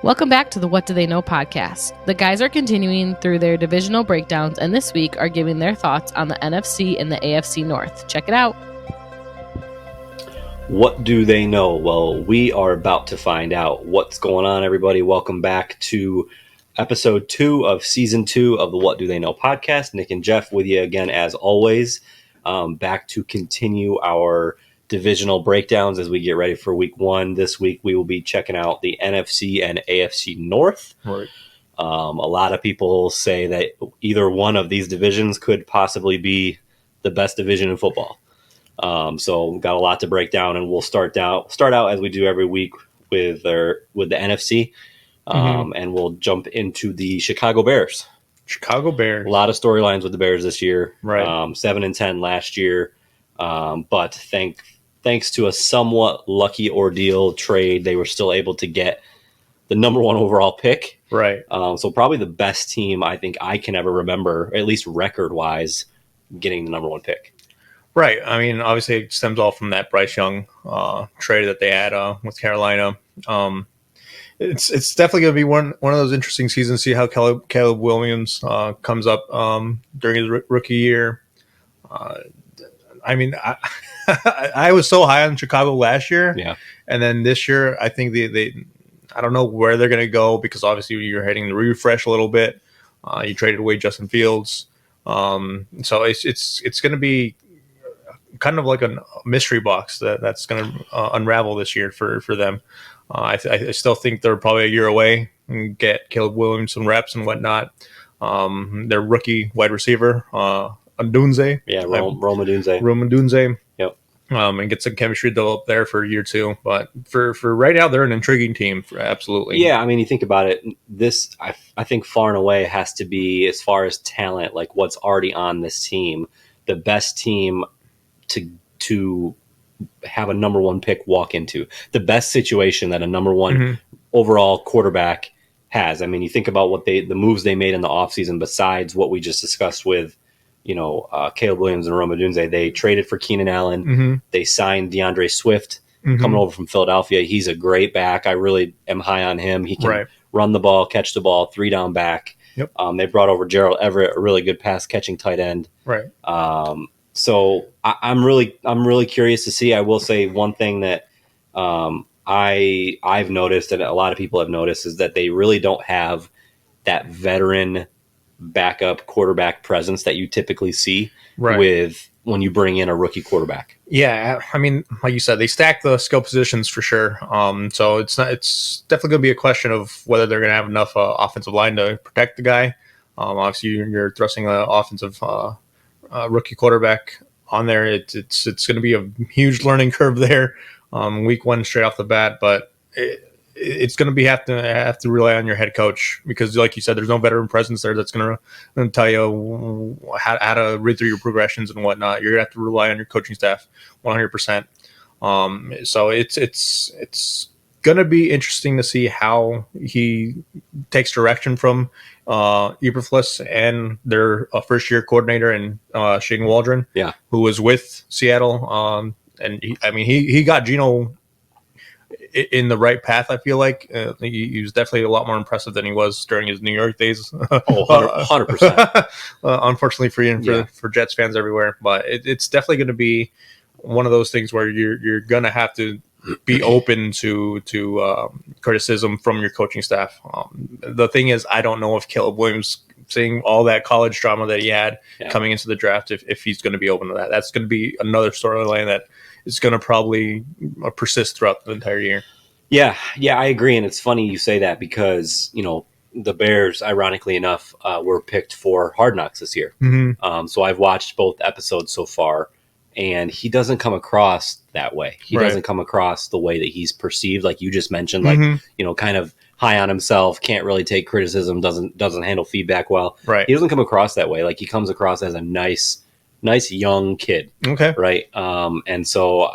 Welcome back to the What Do They Know podcast. The guys are continuing through their divisional breakdowns and this week are giving their thoughts on the NFC and the AFC North. Check it out. What do they know? Well, we are about to find out. What's going on, everybody? Welcome back to episode 2 of season 2 of the What Do They Know podcast. Nick and Jeff with you again, as always, back to continue our divisional breakdowns as we get ready for week 1. This week we will be checking out the NFC and AFC North. Right. A lot of people say that either one of these divisions could possibly be the best division in football. So we've got a lot to break down, and we'll start out as we do every week with the NFC, and we'll jump into the Chicago Bears. Chicago Bears. A lot of storylines with the Bears this year. Right. 7-10 last year, but thanks to a somewhat lucky ordeal trade, they were still able to get the number 1 overall pick. Right. So probably the best team I think I can ever remember, at least record-wise, getting the number 1 pick. Right. I mean, obviously it stems all from that Bryce Young trade that they had with Carolina. It's definitely going to be one of those interesting seasons. See how Caleb Williams comes up during his rookie year. I mean, I was so high on Chicago last year, and then this year I think they I don't know where they're going to go, because obviously you're heading to refresh a little bit. You traded away Justin Fields, so it's going to be kind of like a mystery box that's going to unravel this year for them. I still think they're probably a year away and get Caleb Williams some reps and whatnot. Their rookie wide receiver, Odunze. Yeah, Rome Odunze. Rome Odunze. Yep. And get some chemistry developed there for year 2. But for right now, they're an intriguing team. Absolutely. Yeah, I mean, you think about it, this, I think far and away has to be, as far as talent, like what's already on this team, the best team to have a number 1 pick walk into. The best situation that a number 1 overall quarterback has. I mean, you think about what the moves they made in the offseason, besides what we just discussed with, Caleb Williams and Rome Odunze. They traded for Keenan Allen. They signed DeAndre Swift coming over from Philadelphia. He's a great back. I really am high on him. He can run the ball, catch the ball, 3-down back. Yep. They brought over Gerald Everett, a really good pass catching tight end. Right. So I'm really curious to see. I will say one thing that I've noticed, and a lot of people have noticed, is that they really don't have that veteran backup quarterback presence that you typically see with when you bring in a rookie quarterback. Yeah, I mean, like you said, they stack the skill positions for sure. So it's definitely going to be a question of whether they're going to have enough offensive line to protect the guy. Obviously, you're thrusting an offensive rookie quarterback on there. It's going to be a huge learning curve there, week 1 straight off the bat. But it's going to have to rely on your head coach, because, like you said, there's no veteran presence there that's going to tell you how to read through your progressions and whatnot. You're going to have to rely on your coaching staff 100%. So it's going to be interesting to see how he takes direction from Eberflus and their first-year coordinator and Shane Waldron, who was with Seattle. And he got Geno in the right path. I feel like he was definitely a lot more impressive than he was during his New York days. 100%. Unfortunately for Jets fans everywhere, but it's definitely going to be one of those things where you're going to have to be open to criticism from your coaching staff. The thing is, I don't know if Caleb Williams, seeing all that college drama that he had coming into the draft, if he's going to be open to that. That's going to be another storyline that is going to probably persist throughout the entire year. Yeah, I agree. And it's funny you say that, because, the Bears, ironically enough, were picked for Hard Knocks this year. So I've watched both episodes so far, and he doesn't come across that way. He doesn't come across the way that he's perceived, like you just mentioned, kind of high on himself, can't really take criticism, doesn't handle feedback well. Right. He doesn't come across that way. Like, he comes across as a nice young kid. Okay. Right. And so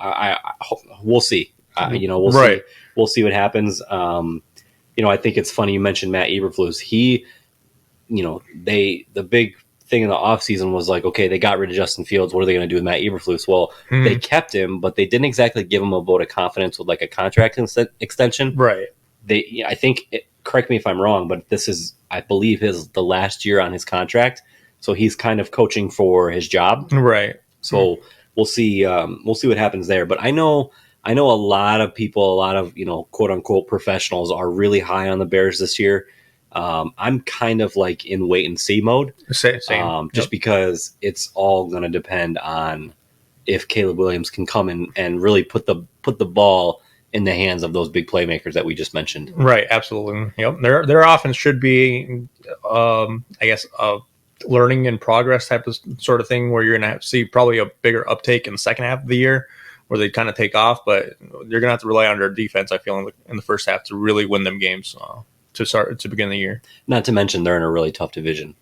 we'll see. We'll see what happens. I think it's funny you mentioned Matt Eberflus. The big thing in the offseason was like, okay, they got rid of Justin Fields. What are they going to do with Matt Eberflus? Well, they kept him, but they didn't exactly give him a vote of confidence with like a contract extension. Right. I think correct me if I'm wrong, but this is, I believe, the last year on his contract. So he's kind of coaching for his job. Right. So we'll see what happens there. But I know a lot of people, a lot of, quote unquote professionals are really high on the Bears this year. I'm kind of like in wait and see mode. Same. Just because it's all going to depend on if Caleb Williams can come in and really put the ball in the hands of those big playmakers that we just mentioned. Right, absolutely. Yep. Their offense should be, I guess, a learning in progress type of sort of thing, where you're going to see probably a bigger uptake in the second half of the year, where they kind of take off. But you're going to have to rely on their defense, I feel, in the first half to really win them games to begin the year. Not to mention they're in a really tough division,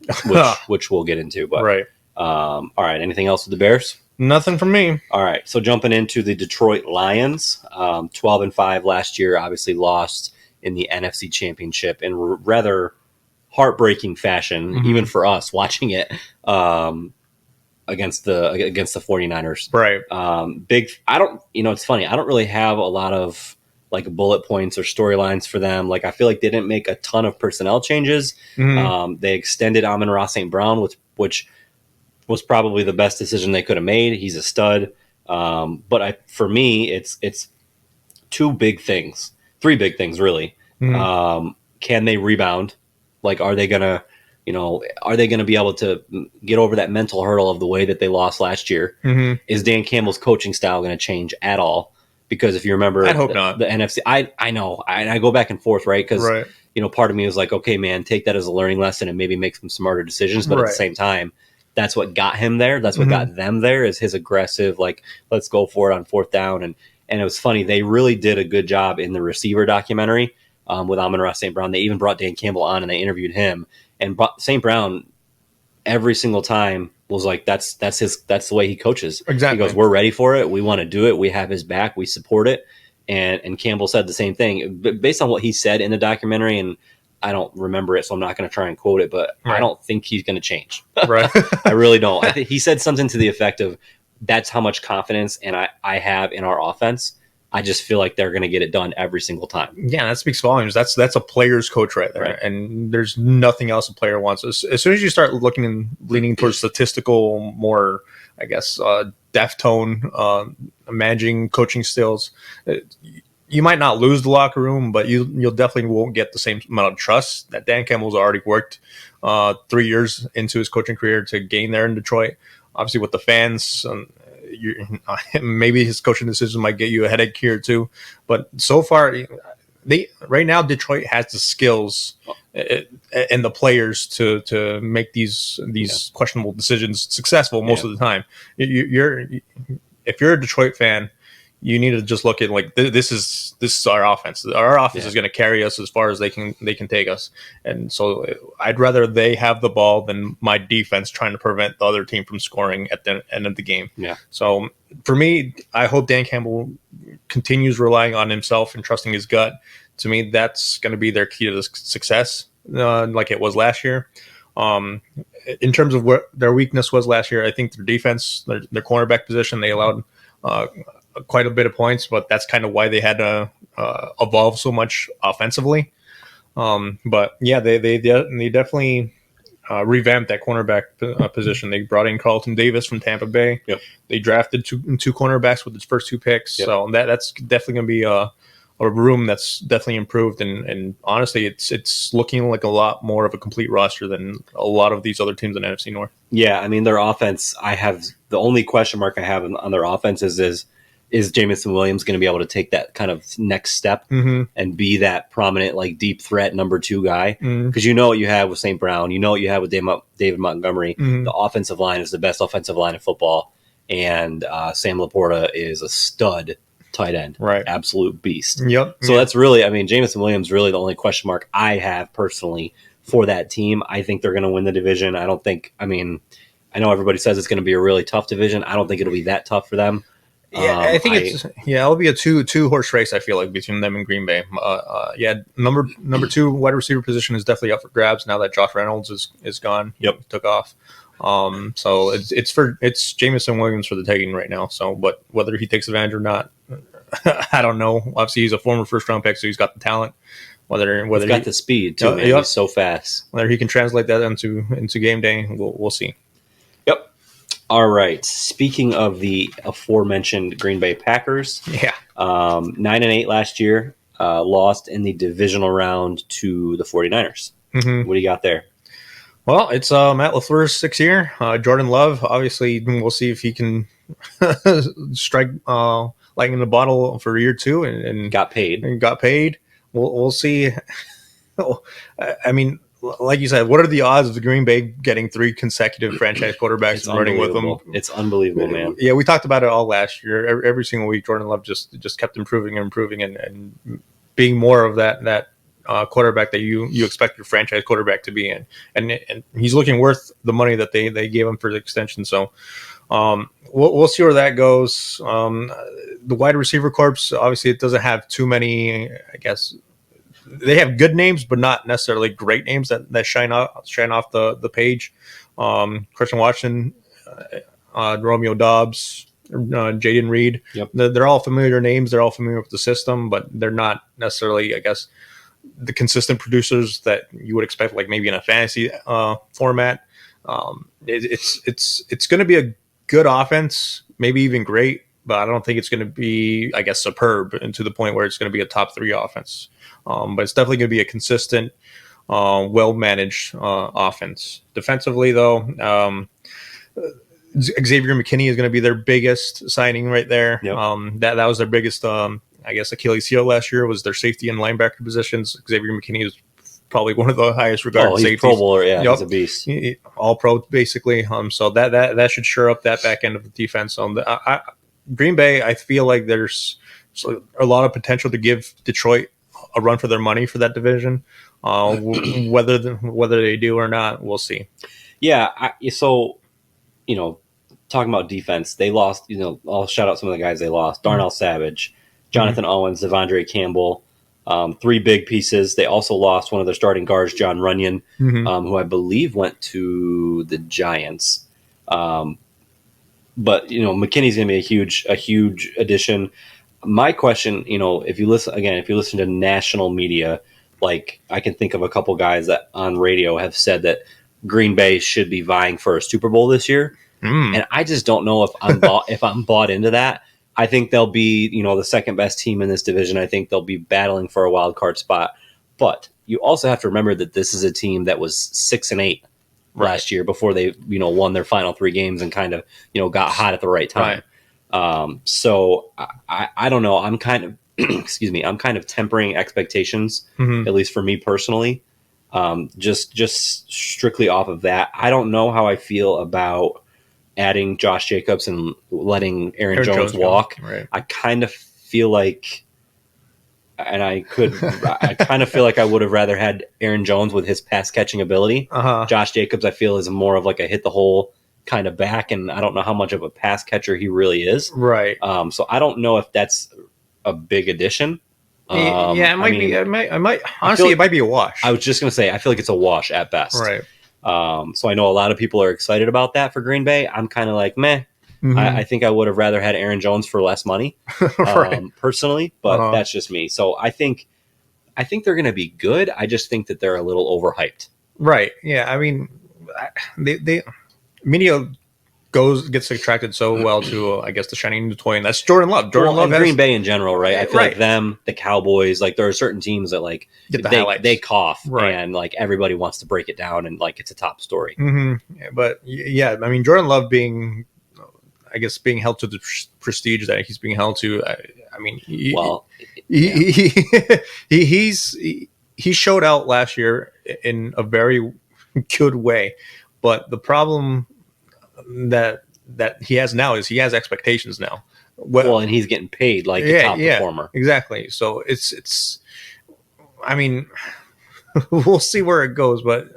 which we'll get into. But right. All right. Anything else with the Bears? Nothing from me. All right. So jumping into the Detroit Lions, 12-5 last year, obviously lost in the NFC Championship in rather heartbreaking fashion, even for us watching it against the 49ers. Right. It's funny. I don't really have a lot of like bullet points or storylines for them. Like, I feel like they didn't make a ton of personnel changes. They extended Amon-Ra St. Brown, which was probably the best decision they could have made. He's a stud. But for me, it's three big things, really. Can they rebound? Like, are they gonna be able to get over that mental hurdle of the way that they lost last year? Is Dan Campbell's coaching style going to change at all? Because if you remember, I hope not. The NFC, I know, I go back and forth, right? Because part of me was like, okay, man, take that as a learning lesson and maybe make some smarter decisions. But at the same time, that's what got him there. That's what got them there, is his aggressive, like, let's go for it on fourth down. And it was funny. They really did a good job in the receiver documentary with Amon-Ra St. Brown. They even brought Dan Campbell on and they interviewed him. And St. Brown, every single time, was like, that's the way he coaches. Exactly. He goes, we're ready for it. We want to do it. We have his back. We support it. And Campbell said the same thing. But based on what he said in the documentary, and I don't remember it, so I'm not going to try and quote it, but I don't think he's going to change. Right. I really don't. I think he said something to the effect of, that's how much confidence I have in our offense. I just feel like they're going to get it done every single time. Yeah, that speaks volumes. That's a player's coach right there. Right. And there's nothing else a player wants. As soon as you start looking and leaning towards statistical, more, I guess, deft tone, managing coaching skills, you might not lose the locker room, but you'll definitely won't get the same amount of trust that Dan Campbell's already worked 3 years into his coaching career to gain there in Detroit. Obviously, with the fans, maybe his coaching decision might get you a headache here too. But so far, right now Detroit has the skills and the players to make these questionable decisions successful most of the time. If you're a Detroit fan, you need to just look at, like, this is our offense. Our offense is going to carry us as far as they can take us. And so I'd rather they have the ball than my defense trying to prevent the other team from scoring at the end of the game. Yeah. So for me, I hope Dan Campbell continues relying on himself and trusting his gut. To me, that's going to be their key to success, like it was last year. In terms of what their weakness was last year, I think their defense, their cornerback position, they allowed quite a bit of points, but that's kind of why they had to evolve so much offensively. But yeah, they definitely revamped that cornerback position. They brought in Carlton Davis from Tampa Bay. Yep. They drafted two cornerbacks with its first two picks. Yep. So that's definitely going to be a room that's definitely improved. And honestly, it's looking like a lot more of a complete roster than a lot of these other teams in the NFC North. Yeah, I mean, their offense, the only question mark I have on their offense is Jamison Williams going to be able to take that kind of next step and be that prominent, like, deep threat number 2 guy? Because you know what you have with St. Brown, you know what you have with David Montgomery. The offensive line is the best offensive line in football, and Sam Laporta is a stud tight end, right? Absolute beast. Yep. So that's really, I mean, Jamison Williams really the only question mark I have personally for that team. I think they're going to win the division. I know everybody says it's going to be a really tough division. I don't think it'll be that tough for them. Yeah, I think it'll be a two horse race. I feel like between them and Green Bay. Number 2 wide receiver position is definitely up for grabs now that Josh Reynolds is gone. Yep, took off. So it's Jamison Williams for the taking right now. So, but whether he takes advantage or not, I don't know. Obviously, he's a former first round pick, so he's got the talent. Whether He's got the speed too, man. Yep. He's so fast. Whether he can translate that into game day, we'll see. Yep. All right. Speaking of the aforementioned Green Bay Packers, 9-8 last year, lost in the divisional round to the 49ers. Mm-hmm. What do you got there? Well, it's Matt LaFleur's 6th year. Jordan Love, obviously, we'll see if he can strike lightning in the bottle for year 2 and got paid. We'll see. I mean, like you said, what are the odds of the Green Bay getting 3 consecutive franchise quarterbacks and running with them? It's unbelievable, man. Yeah, we talked about it all last year. Every single week, Jordan Love just kept improving and being more of that quarterback that you expect your franchise quarterback to be in. And he's looking worth the money that they gave him for the extension. So we'll see where that goes. The wide receiver corps, obviously, it doesn't have too many, I guess. They have good names, but not necessarily great names that shine off the page. Christian Watson, Romeo Dobbs, Jaden Reed. Yep. They're all familiar names. They're all familiar with the system, but they're not necessarily, I guess, the consistent producers that you would expect, like maybe in a fantasy format. It's going to be a good offense, maybe even great, but I don't think it's going to be, I guess, superb and to the point where it's going to be a top 3 offense. But it's definitely going to be a consistent, well-managed offense. Defensively, though, Xavier McKinney is going to be their biggest signing right there. Yep. That was their biggest, I guess, Achilles heel last year was their safety and linebacker positions. Xavier McKinney is probably one of the highest regarded safeties. Pro Bowler, yeah, he's a beast. All pro, basically. So that should shore up that back end of the defense. Green Bay, I feel like there's a lot of potential to give Detroit a run for their money for that division. Whether they do or not, we'll see. Yeah. So, talking about defense, they lost. I'll shout out some of the guys they lost: Darnell Savage, Jonathan Owens, Devondre Campbell. 3 big pieces. They also lost one of their starting guards, John Runyon, who I believe went to the Giants. But McKinney's going to be a huge addition. My question, if you listen to national media, like I can think of a couple guys that on radio have said that Green Bay should be vying for a Super Bowl this year, and I just don't know if I'm bought into that. I think they'll be, the second best team in this division. I think they'll be battling for a wild card spot. But you also have to remember that this is a team that was 6-8 last year before they, won their final 3 games and kind of, got hot at the right time. Right. So I don't know. I'm kind of, I'm kind of tempering expectations, at least for me personally. Just strictly off of that. I don't know how I feel about adding Josh Jacobs and letting Aaron Jones walk. Right. I kind of feel like, and I kind of feel like I would have rather had Aaron Jones with his pass catching ability. Josh Jacobs, I feel, is more of like a hit the hole kind of back, and I don't know how much of a pass catcher he really is. Right. So I don't know if that's a big addition. It might be. I might honestly, it might be a wash. I was just going to say, I feel like it's a wash at best. Right. So I know a lot of people are excited about that for Green Bay. I'm kind of like, meh. I think I would have rather had Aaron Jones for less money, personally, but that's just me. So I think they're going to be good. I just think that they're a little overhyped. Right. Yeah. I mean, media gets attracted so well to, I guess, the shining new toy, and that's Jordan Love. Love Green Bay in general, right? I feel like them, the Cowboys, like there are certain teams that like get the highlights. They cough, and like everybody wants to break it down, and like it's a top story. Yeah, but yeah, I mean, Jordan Love being held to the prestige that he's being held to. I mean, he showed out last year in a very good way, but the problem that he has now is he has expectations now. Well, and he's getting paid like a top performer. Exactly. So it's I mean, we'll see where it goes, but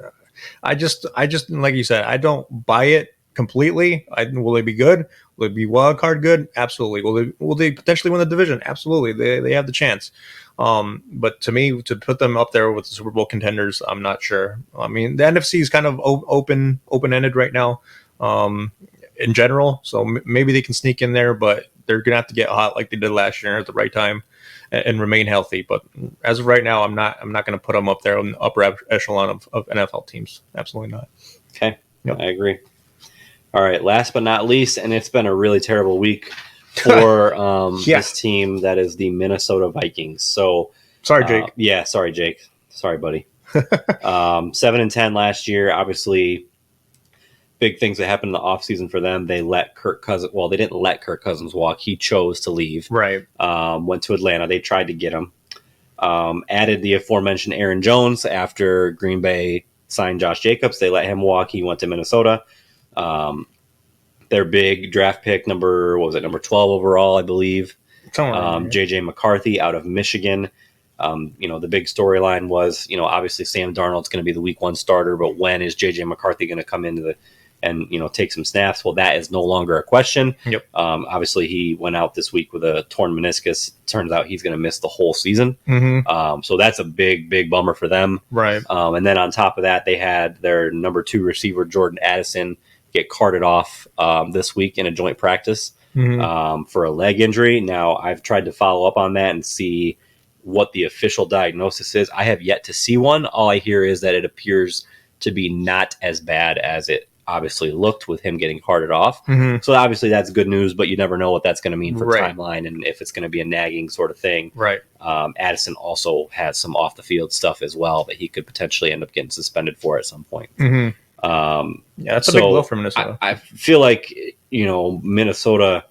I just like you said, I don't buy it completely. Will they be good? Will they be wild card good? Absolutely. Will they potentially win the division? Absolutely. They have the chance. But to me, to put them up there with the Super Bowl contenders, I'm not sure. I mean, the NFC is kind of open-ended right now, in general. So maybe they can sneak in there, but they're going to have to get hot like they did last year at the right time and remain healthy. But as of right now, I'm not going to put them up there on the upper echelon of NFL teams. Absolutely not. Okay, yep. I agree. All right, last but not least, and it's been a really terrible week for this team that is the Minnesota Vikings. So sorry, Jake. Sorry, Jake. Sorry, buddy. 7-10 last year. Obviously, big things that happened in the offseason for them. They let Kirk Cousins. Well, they didn't let Kirk Cousins walk. He chose to leave. Right. Went to Atlanta. They tried to get him. Added the aforementioned Aaron Jones after Green Bay signed Josh Jacobs. They let him walk. He went to Minnesota. Their big draft pick, number 12 overall, I believe. JJ McCarthy out of Michigan. The big storyline was, obviously Sam Darnold's going to be the week 1 starter, but when is JJ McCarthy going to come into and take some snaps? Well, that is no longer a question. Yep. Obviously he went out this week with a torn meniscus. Turns out he's going to miss the whole season. Mm-hmm. So that's a big bummer for them. Right. And then on top of that, they had their number 2 receiver, Jordan Addison, get carted off this week in a joint practice for a leg injury. Now, I've tried to follow up on that and see what the official diagnosis is. I have yet to see one. All I hear is that it appears to be not as bad as it obviously looked with him getting carted off. Mm-hmm. So obviously that's good news, but you never know what that's going to mean for Right. timeline and if it's going to be a nagging sort of thing. Right. Addison also has some off the field stuff as well that he could potentially end up getting suspended for at some point. Mm-hmm. That's a big blow for Minnesota. I feel like, Minnesota,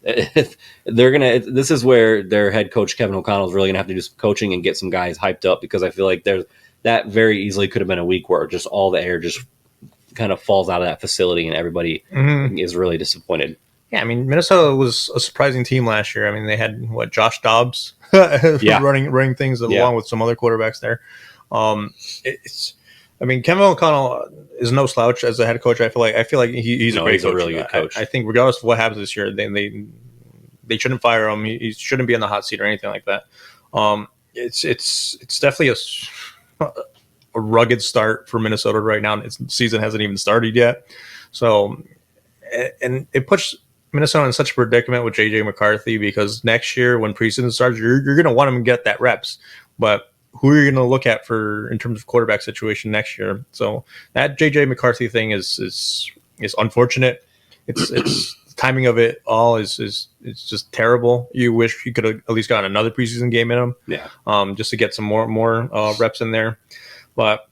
this is where their head coach, Kevin O'Connell, is really going to have to do some coaching and get some guys hyped up, because I feel like that very easily could have been a week where just all the air just kind of falls out of that facility and everybody is really disappointed. Yeah, I mean, Minnesota was a surprising team last year. I mean, they had Josh Dobbs running things along with some other quarterbacks there. Kevin O'Connell is no slouch as a head coach. I feel like he's a great coach. Really good coach. I think regardless of what happens this year, they shouldn't fire him. He shouldn't be in the hot seat or anything like that. It's definitely a rugged start for Minnesota right now. Its season hasn't even started yet. So, and it puts Minnesota in such a predicament with JJ McCarthy, because next year when preseason starts, you're going to want him to get that reps, but who are you going to look at in terms of quarterback situation next year? So that JJ McCarthy thing is unfortunate. It's the timing of it all is just terrible. You wish you could have at least gotten another preseason game in him. Yeah. Just to get some more reps in there. But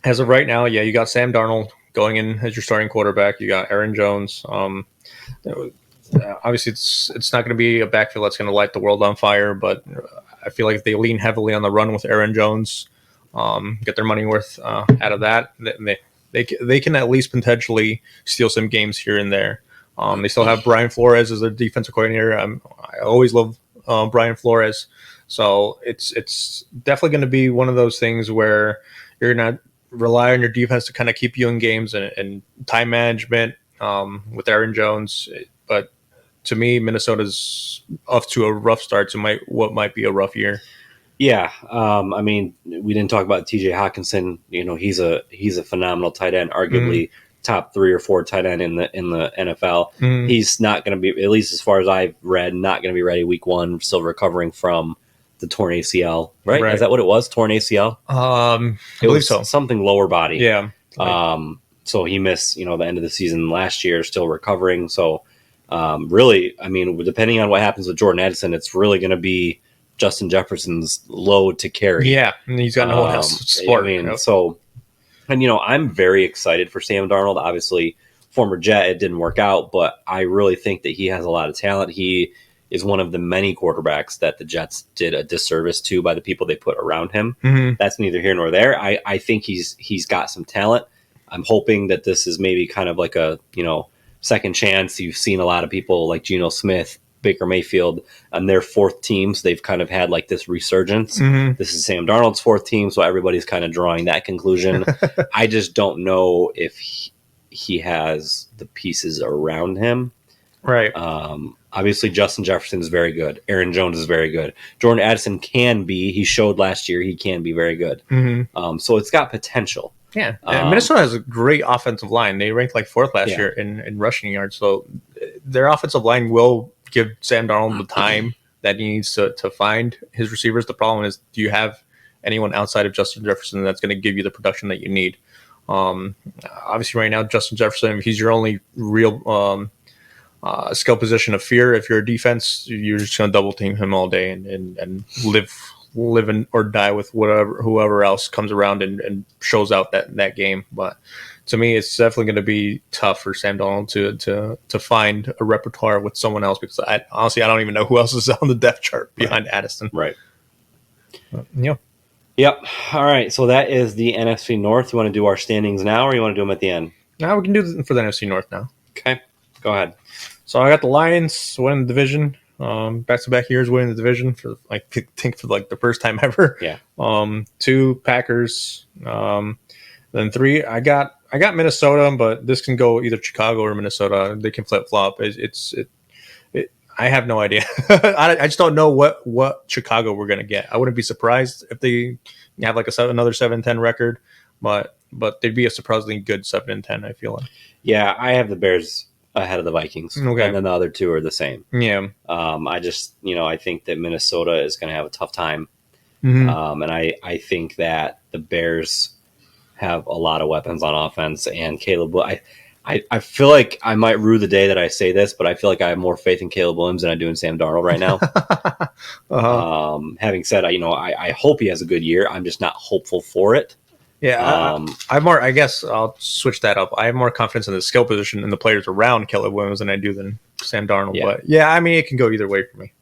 as of right now, you got Sam Darnold going in as your starting quarterback. You got Aaron Jones. Obviously, it's not going to be a backfield that's going to light the world on fire, but I feel like if they lean heavily on the run with Aaron Jones, get their money worth out of that, they can at least potentially steal some games here and there. They still have Brian Flores as their defensive coordinator. I always love Brian Flores. So it's definitely going to be one of those things where you're going to rely on your defense to kind of keep you in games and time management with Aaron Jones. But to me, Minnesota's off to a rough start to what might be a rough year. Yeah, we didn't talk about TJ Hawkinson. He's a phenomenal tight end, arguably top 3 or 4 tight end in the NFL. He's not going to be, at least as far as I've read, not going to be ready week 1. Still recovering from the torn ACL. Right? Is that what it was? Torn ACL? I believe so. Something lower body. Yeah. So he missed the end of the season last year. Still recovering. So really, depending on what happens with Jordan Addison, it's really going to be Justin Jefferson's load to carry. Yeah, and he's got no one else to support. I'm very excited for Sam Darnold. Obviously, former Jet, it didn't work out, but I really think that he has a lot of talent. He is one of the many quarterbacks that the Jets did a disservice to by the people they put around him. That's neither here nor there. I think he's got some talent. I'm hoping that this is maybe kind of like a second chance. You've seen a lot of people like Geno Smith, Baker Mayfield, and their 4th teams. They've kind of had like this resurgence. This is Sam Darnold's 4th team, so everybody's kind of drawing that conclusion. I just don't know if he has the pieces around him. Right. Obviously, Justin Jefferson is very good. Aaron Jones is very good. Jordan Addison can be. He showed last year he can be very good. So it's got potential. Yeah, Minnesota has a great offensive line. They ranked like 4th last year in rushing yards. So their offensive line will give Sam Darnold the time that he needs to find his receivers. The problem is, do you have anyone outside of Justin Jefferson that's going to give you the production that you need? Obviously, right now, Justin Jefferson, he's your only real skill position of fear. If you're a defense, you're just going to double team him all day and live or die with whoever else comes around and shows out that game. But to me, it's definitely going to be tough for Sam Darnold to find a repertoire with someone else, because honestly, I don't even know who else is on the depth chart behind Addison. Right. Yeah. Yep. All right. So that is the NFC North. You want to do our standings now, or you want to do them at the end? Now we can do it for the NFC North now. Okay. Go ahead. So I got the Lions winning the division. Back-to-back years winning the division for for the first time ever. Yeah. 2 Packers. Then 3. I got Minnesota, but this can go either Chicago or Minnesota. They can flip flop. I have no idea. I just don't know what Chicago we're gonna get. I wouldn't be surprised if they have like another 7-10 record, but they'd be a surprisingly good 7-10. I feel like. Yeah, I have the Bears ahead of the Vikings. Okay. And then the other 2 are the same. Yeah. I just, I think that Minnesota is going to have a tough time. Mm-hmm. And I think that the Bears have a lot of weapons on offense, and Caleb, I feel like I might rue the day that I say this, but I feel like I have more faith in Caleb Williams than I do in Sam Darnold right now. Having said, I hope he has a good year. I'm just not hopeful for it. Yeah, I guess I'll switch that up. I have more confidence in the skill position and the players around Caleb Williams than I do than Sam Darnold. Yeah. But yeah, I mean, it can go either way for me.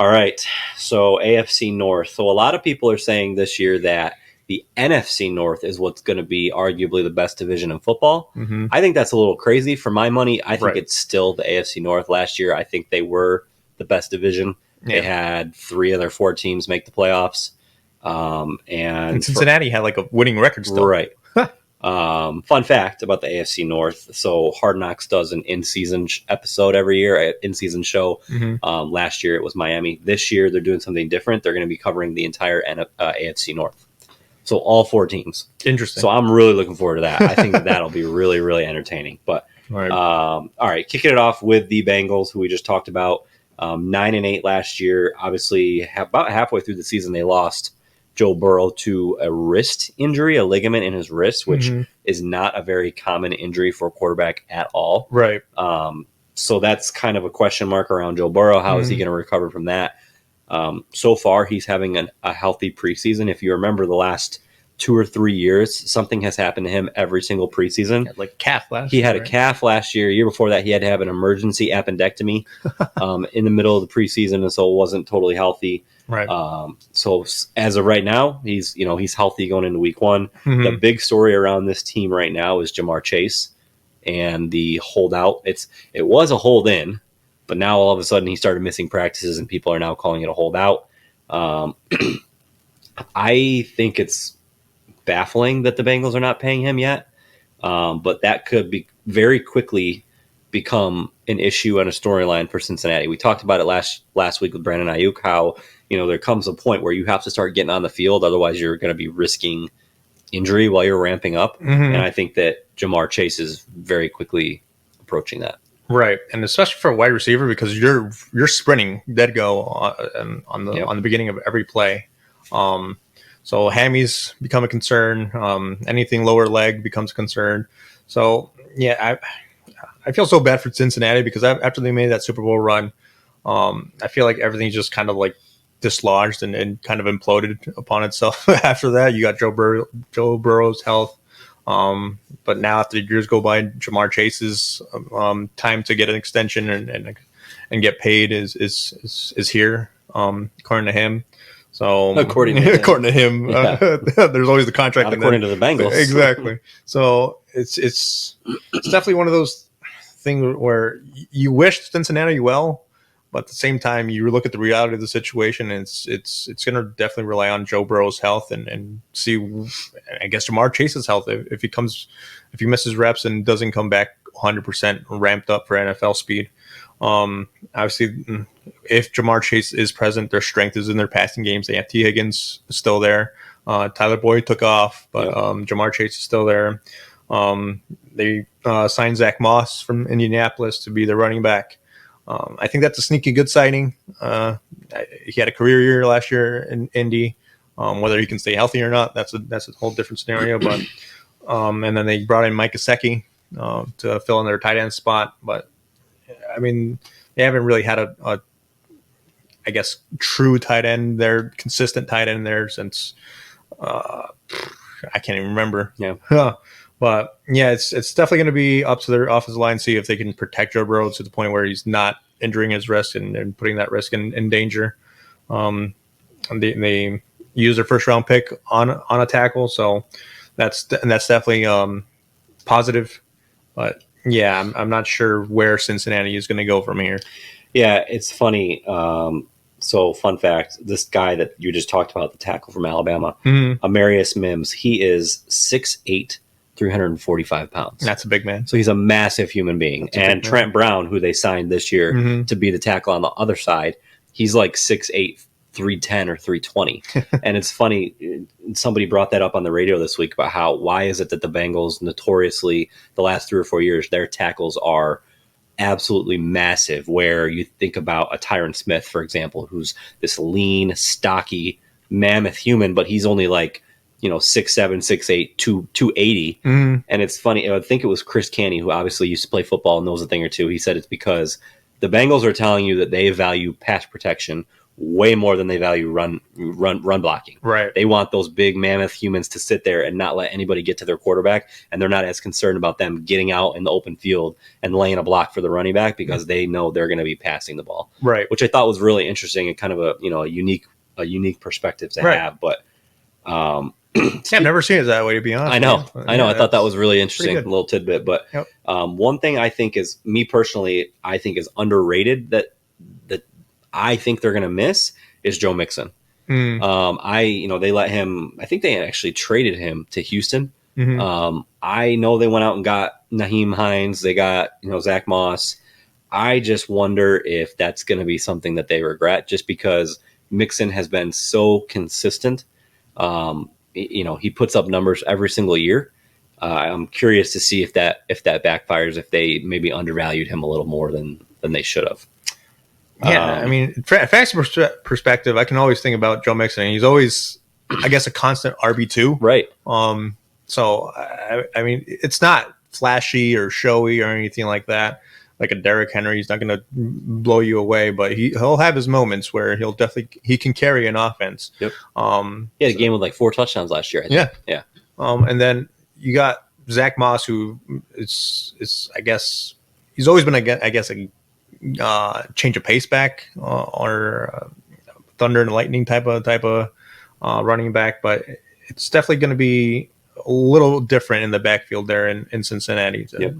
All right. So AFC North. So a lot of people are saying this year that the NFC North is what's going to be arguably the best division in football. Mm-hmm. I think that's a little crazy. For my money, I think Right. it's still the AFC North. Last year, I think they were the best division. Yeah. They had 3 of their 4 teams make the playoffs. And Cincinnati had like a winning record still. Right. Fun fact about the AFC North. So Hard Knocks does an in-season episode every year, an in-season show. Mm-hmm. Last year it was Miami. This year they're doing something different. They're going to be covering the entire AFC North. So all 4 teams. Interesting. So I'm really looking forward to that. I think that'll be really, really entertaining. But all right, kicking it off with the Bengals, who we just talked about. 9-8 last year. Obviously, about halfway through the season, they lost Joe Burrow to a wrist injury, a ligament in his wrist, which is not a very common injury for a quarterback at all. Right. So that's kind of a question mark around Joe Burrow. How is he going to recover from that? So far, he's having a healthy preseason. If you remember the last 2 or 3 years, something has happened to him every single preseason. Like calf last year. He had right? a calf last year. Year before that, he had to have an emergency appendectomy in the middle of the preseason, and so it wasn't totally healthy. Right. So as of right now, he's healthy going into week 1. The big story around this team right now is Jamar Chase and the holdout. It was a hold in, but now all of a sudden he started missing practices and people are now calling it a holdout. I think it's baffling that the Bengals are not paying him yet. But that could be very quickly become an issue and a storyline for Cincinnati. We talked about it last week with Brandon Ayuk, how there comes a point where you have to start getting on the field, otherwise you're going to be risking injury while you're ramping up. And I think that Jamar Chase is very quickly approaching that. Right, and especially for a wide receiver, because you're sprinting dead go on the beginning of every play. So hammies become a concern. Anything lower leg becomes a concern. So yeah, I feel so bad for Cincinnati, because after they made that Super Bowl run, I feel like everything just kind of like dislodged and kind of imploded upon itself. After that, you got Joe Burrow's health. But now after years go by, Jamar Chase's time to get an extension and get paid is here, according to him. So according to him, yeah. There's always the contract. Not according to the Bengals. Exactly. So it's definitely one of those things where you wish Cincinnati well, but at the same time, you look at the reality of the situation, and it's going to definitely rely on Joe Burrow's health and see, I guess, Jamar Chase's health. If he misses reps and doesn't come back 100% ramped up for NFL speed. Obviously, if Jamar Chase is present, their strength is in their passing games. They have T. Higgins still there. Tyler Boyd took off, but Jamar Chase is still there. They signed Zach Moss from Indianapolis to be the running back. I think that's a sneaky good signing. He had a career year last year in Indy. Whether he can stay healthy or not, that's a whole different scenario. But and then they brought in Mike Gesicki to fill in their tight end spot. But I mean, they haven't really had a I guess true tight end there, consistent tight end there since I can't even remember. Yeah. But yeah, it's definitely going to be up to their offensive line, see if they can protect Joe Burrow to the point where he's not injuring his wrist and putting that risk in danger. And they use their first round pick on a tackle, so that's definitely positive. But yeah, I'm not sure where Cincinnati is going to go from here. Yeah, it's funny. So fun fact, this guy that you just talked about, the tackle from Alabama, Amarius Mims, he is 6'8", 345 pounds. That's a big man. So he's a massive human being. And Trent Brown, who they signed this year to be the tackle on the other side, he's like 6'8", 310 or 320. And it's funny, somebody brought that up on the radio this week about why is it that the Bengals notoriously the last 3 or 4 years, their tackles are absolutely massive, where you think about a Tyron Smith, for example, who's this lean, stocky, mammoth human, but he's only like, 6'7", 6'8", 280. And it's funny, I think it was Chris Canny, who obviously used to play football and knows a thing or two. He said it's because the Bengals are telling you that they value pass protection way more than they value run blocking. Right. They want those big mammoth humans to sit there and not let anybody get to their quarterback, and they're not as concerned about them getting out in the open field and laying a block for the running back because they know they're going to be passing the ball. Right. Which I thought was really interesting and kind of a unique perspective to have. But I've never seen it that way, to be honest. I know. I thought that was really interesting, a little tidbit. But yep. One thing I think is, me personally, I think is underrated that I think they're going to miss is Joe Mixon. They let him, I think they actually traded him to Houston. I know they went out and got Naheem Hines. They got, Zach Moss. I just wonder if that's going to be something that they regret, just because Mixon has been so consistent. He puts up numbers every single year. I'm curious to see if that backfires, if they maybe undervalued him a little more than they should have. Yeah, I mean, fantasy perspective, I can always think about Joe Mixon. He's always, I guess, a constant RB2. Right. So, I mean, it's not flashy or showy or anything like that. Like a Derrick Henry, he's not going to blow you away, but he'll have his moments where he can carry an offense. Yep. He had a game with like 4 touchdowns last year, I think. Yeah. And then you got Zach Moss, who is I guess, he's always been, a change of pace back or thunder and lightning type of running back, but it's definitely going to be a little different in the backfield there in Cincinnati. Yep.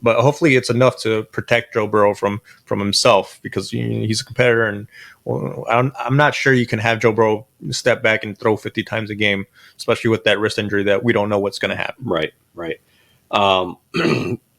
But hopefully it's enough to protect Joe Burrow from himself, because he's a competitor, and I'm not sure you can have Joe Burrow step back and throw 50 times a game, especially with that wrist injury that we don't know what's going to happen. Right.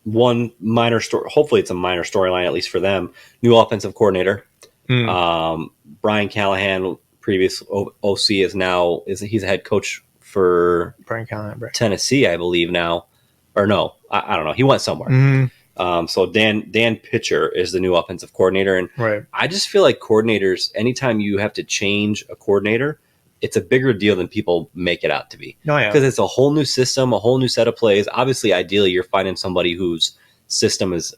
One minor story, hopefully it's a minor storyline, at least for them. New offensive coordinator. Brian Callahan, previous OC, he's a head coach for Brian Callahan, right. Tennessee, I believe now. Or no, I don't know. He went somewhere. So Dan Pitcher is the new offensive coordinator. And right. I just feel like coordinators, anytime you have to change a coordinator, it's a bigger deal than people make it out to be. Oh, yeah. Because it's a whole new system, a whole new set of plays. Obviously, ideally, you're finding somebody whose system is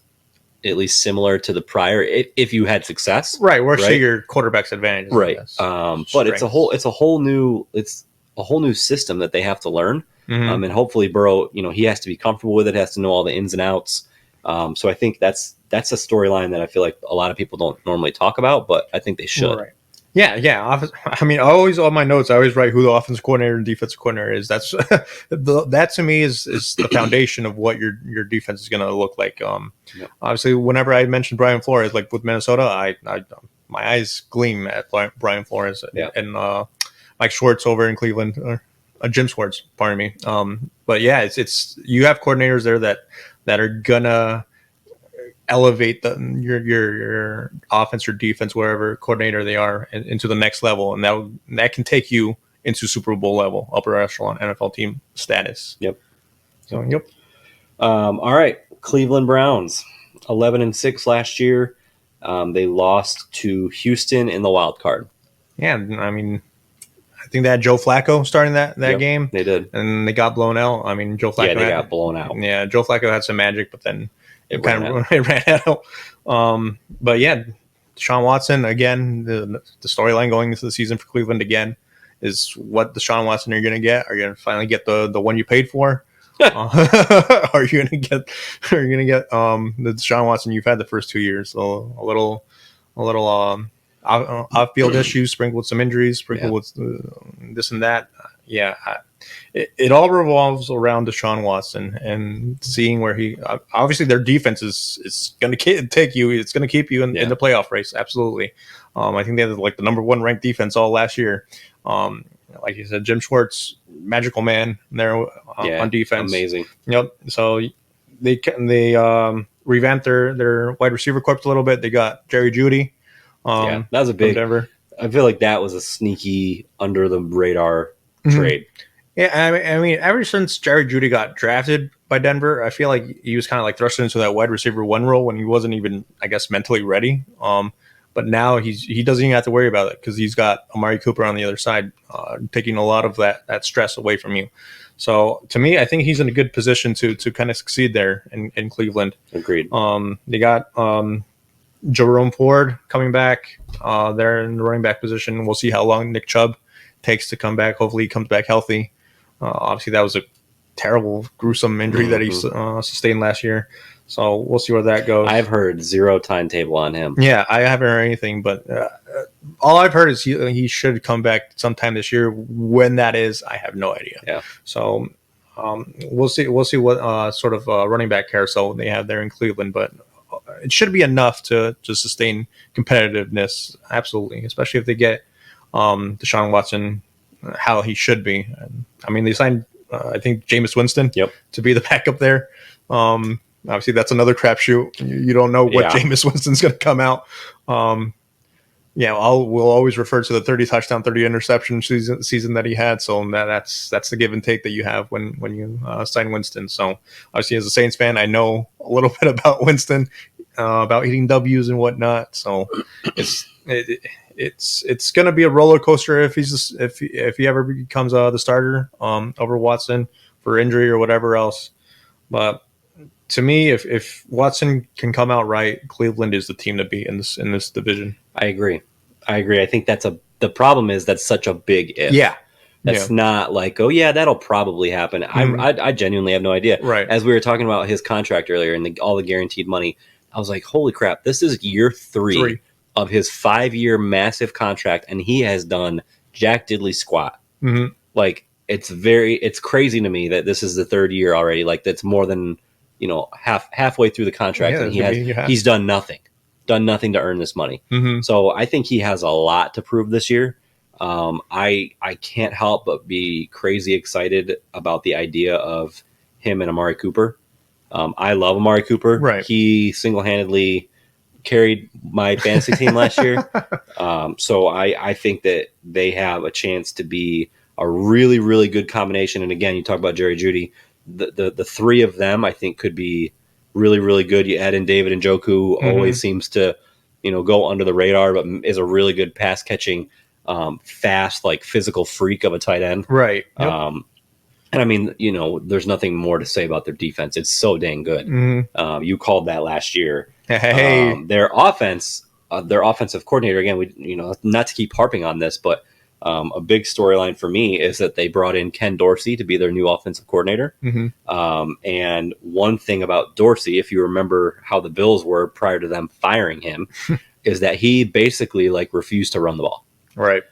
at least similar to the prior, if you had success. Right. Where's your quarterback's advantage? Right. But it's a whole new system that they have to learn. And hopefully Burrow, he has to be comfortable with it, has to know all the ins and outs. So I think that's a storyline that I feel like a lot of people don't normally talk about, but I think they should. Right. Yeah. I mean, always on my notes, I always write who the offensive coordinator and defensive coordinator is. That's that to me is the foundation of what your defense is going to look like. Obviously, whenever I mentioned Brian Flores, like with Minnesota, I my eyes gleam at Brian Flores and Mike Schwartz over in Cleveland. Jim Schwartz, pardon me. But yeah, it's you have coordinators there that are gonna elevate your offense or defense, wherever coordinator they are, into the next level, and that can take you into Super Bowl level, upper echelon NFL team status. Yep. So yep. All right, Cleveland Browns, 11-6 last year. They lost to Houston in the wild card. Yeah, I mean, I think they had Joe Flacco starting that game. They did. And they got blown out. I mean, Joe Flacco got blown out. Yeah, Joe Flacco had some magic, but then it ran out. But yeah, Deshaun Watson, again, the storyline going into the season for Cleveland again is what Deshaun Watson are you going to get? Are you going to finally get the one you paid for? Are you going to get the Deshaun Watson you've had the first 2 years? So a little off-field issues, sprinkled with some injuries, sprinkled with this and that. It all revolves around Deshaun Watson and seeing where he obviously their defense is going to take you. It's going to keep you in the playoff race. Absolutely. I think they had like the number 1 ranked defense all last year. Like you said, Jim Schwartz, magical man there on defense. Amazing. Yep. So they revamped their wide receiver corps a little bit. They got Jerry Jeudy. That was a big. Denver. I feel like that was a sneaky under the radar trade. Yeah, I mean, ever since Jerry Jeudy got drafted by Denver, I feel like he was kind of like thrust into that wide receiver 1 role when he wasn't even, I guess, mentally ready. But now he doesn't even have to worry about it because he's got Amari Cooper on the other side, taking a lot of that stress away from you. So to me, I think he's in a good position to kind of succeed there in Cleveland. Agreed. They got Jerome Ford coming back there in the running back position. We'll see how long Nick Chubb takes to come back. Hopefully he comes back healthy. Obviously that was a terrible, gruesome injury that he sustained last year. So we'll see where that goes. I've heard 0 timetable on him. Yeah, I haven't heard anything, but all I've heard is he should come back sometime this year. When that is, I have no idea. Yeah. So we'll see what sort of running back carousel they have there in Cleveland, but it should be enough to sustain competitiveness. Absolutely, especially if they get Deshaun Watson how he should be. I mean, they signed I think Jameis Winston to be the backup there. Obviously, that's another crapshoot. You don't know what Jameis Winston's going to come out. We'll always refer to the 30 touchdown, 30 interception season that he had. So that's the give and take that you have when you sign Winston. So obviously, as a Saints fan, I know a little bit about Winston, about hitting W's and whatnot. So it's going to be a roller coaster if he ever becomes the starter over Watson for injury or whatever else. But to me, if Watson can come out right, Cleveland is the team to beat in this division. I agree. I think the problem is that's such a big if. Yeah. That's not like, oh yeah, that'll probably happen. I genuinely have no idea. Right. As we were talking about his contract earlier and all the guaranteed money, I was like, holy crap, this is year 3 of his 5-year massive contract, and he has done jack diddly squat. Mm-hmm. Like it's crazy to me that this is the 3rd year already. Like that's more than halfway through the contract, and he's done nothing to earn this money. Mm-hmm. So I think he has a lot to prove this year. I can't help but be crazy excited about the idea of him and Amari Cooper. I love Amari Cooper. Right. He single-handedly carried my fantasy team last year. So I think that they have a chance to be a really, really good combination. And again, you talk about Jerry Jeudy. The 3 of them, I think, could be really, really good. You add in David Njoku, who always seems to, go under the radar, but is a really good pass catching, fast, like physical freak of a tight end. Right. Yep. And I mean, there's nothing more to say about their defense. It's so dang good. Mm-hmm. You called that last year. Hey. Their offensive coordinator, again, not to keep harping on this, but a big storyline for me is that they brought in Ken Dorsey to be their new offensive coordinator. Mm-hmm. And one thing about Dorsey, if you remember how the Bills were prior to them firing him, is that he basically refused to run the ball. Right.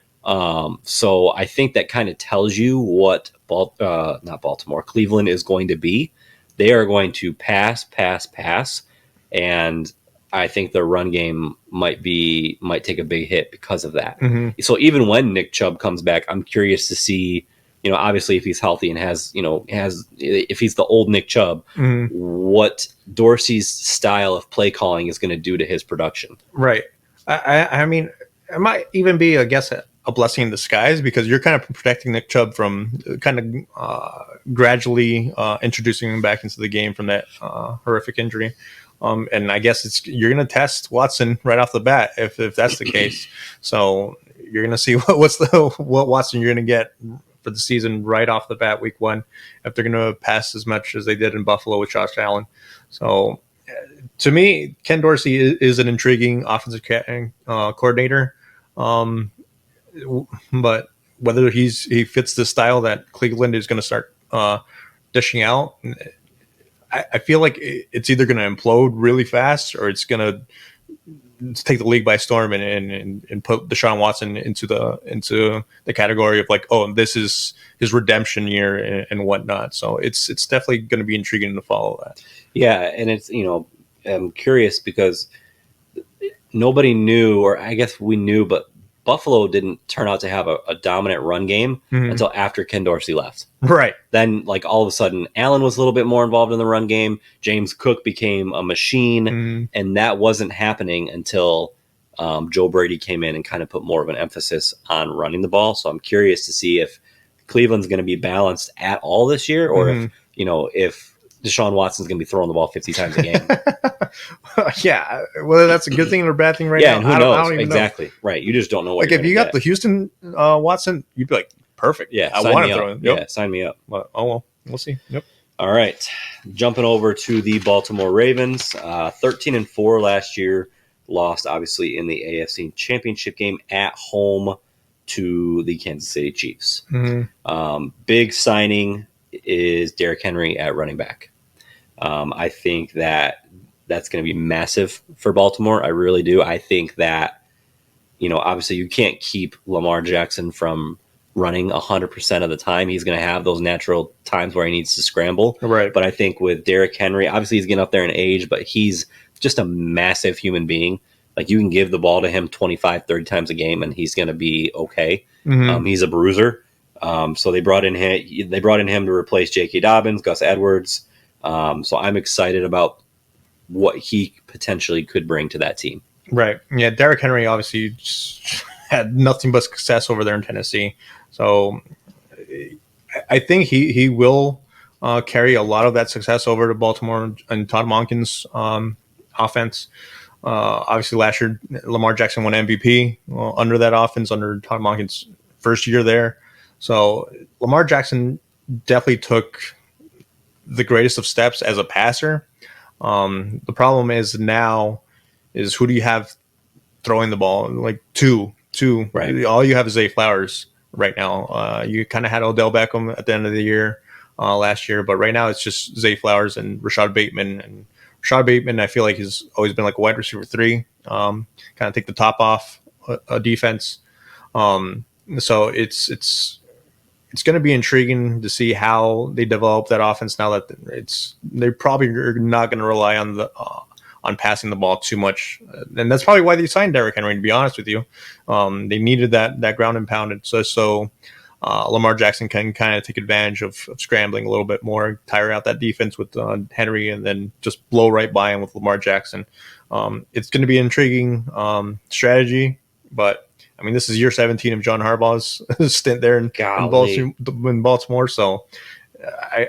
So I think that kind of tells you what Cleveland is going to be. They are going to pass, and I think their run game might take a big hit because of that. Mm-hmm. So even when Nick Chubb comes back, I'm curious to see, obviously if he's healthy and if he's the old Nick Chubb, what Dorsey's style of play calling is going to do to his production. Right. I mean, it might even be, I guess, a blessing in disguise because you're kind of protecting Nick Chubb from kind of gradually introducing him back into the game from that horrific injury. And I guess you're going to test Watson right off the bat if that's the case. So you're going to see what Watson you're going to get for the season right off the bat, week 1, if they're going to pass as much as they did in Buffalo with Josh Allen. So to me, Ken Dorsey is an intriguing offensive coordinator. But whether he fits the style that Cleveland is going to start dishing out, I feel like it's either going to implode really fast or it's going to take the league by storm and put Deshaun Watson into the category of like, oh, this is his redemption year and whatnot. So it's definitely going to be intriguing to follow that. Yeah, and it's I'm curious because nobody knew, or I guess we knew, but Buffalo didn't turn out to have a dominant run game until after Ken Dorsey left. Right. Then, like, all of a sudden, Allen was a little bit more involved in the run game. James Cook became a machine, and that wasn't happening until Joe Brady came in and kind of put more of an emphasis on running the ball. So I'm curious to see if Cleveland's going to be balanced at all this year, or if Deshaun Watson's going to be throwing the ball 50 times a game. Yeah, whether that's a good thing or a bad thing now. And who knows? I don't even know. Right. You just don't know what like if you got the Houston Watson, you'd be like, perfect. Yeah, I want to throw him. Yeah, sign me up. But, well, we'll see. Yep. All right. Jumping over to the Baltimore Ravens, 13-4 last year, lost obviously in the AFC Championship game at home to the Kansas City Chiefs. Big signing is Derrick Henry at running back. I think that's going to be massive for Baltimore. I really do. I think that, obviously you can't keep Lamar Jackson from running 100% of the time. He's going to have those natural times where he needs to scramble. Right. But I think with Derrick Henry, obviously he's getting up there in age, but he's just a massive human being. Like, you can give the ball to him 25, 30 times a game and he's going to be okay. He's a bruiser. So they brought in him to replace J.K. Dobbins, Gus Edwards. So I'm excited about what he potentially could bring to that team. Right. Yeah, Derrick Henry obviously had nothing but success over there in Tennessee. So I think he will carry a lot of that success over to Baltimore and Todd Monken's offense. Obviously, last year, Lamar Jackson won MVP under that offense, under Todd Monken's first year there. So Lamar Jackson definitely took the greatest of steps as a passer. The problem is who do you have throwing the ball? Like two. Right. All you have is Zay Flowers right now. You kind of had Odell Beckham at the end of the year last year, but right now it's just Zay Flowers and Rashad Bateman. And Rashad Bateman, I feel like he's always been like a wide receiver 3, kind of take the top off a defense. So it's going to be intriguing to see how they develop that offense now that they probably are not going to rely on passing the ball too much. And that's probably why they signed Derrick Henry, to be honest with you. They needed that ground and pound. So Lamar Jackson can kind of take advantage of scrambling a little bit more, tire out that defense with Henry, and then just blow right by him with Lamar Jackson. It's going to be an intriguing strategy, but I mean, this is year 17 of John Harbaugh's stint there in Baltimore. So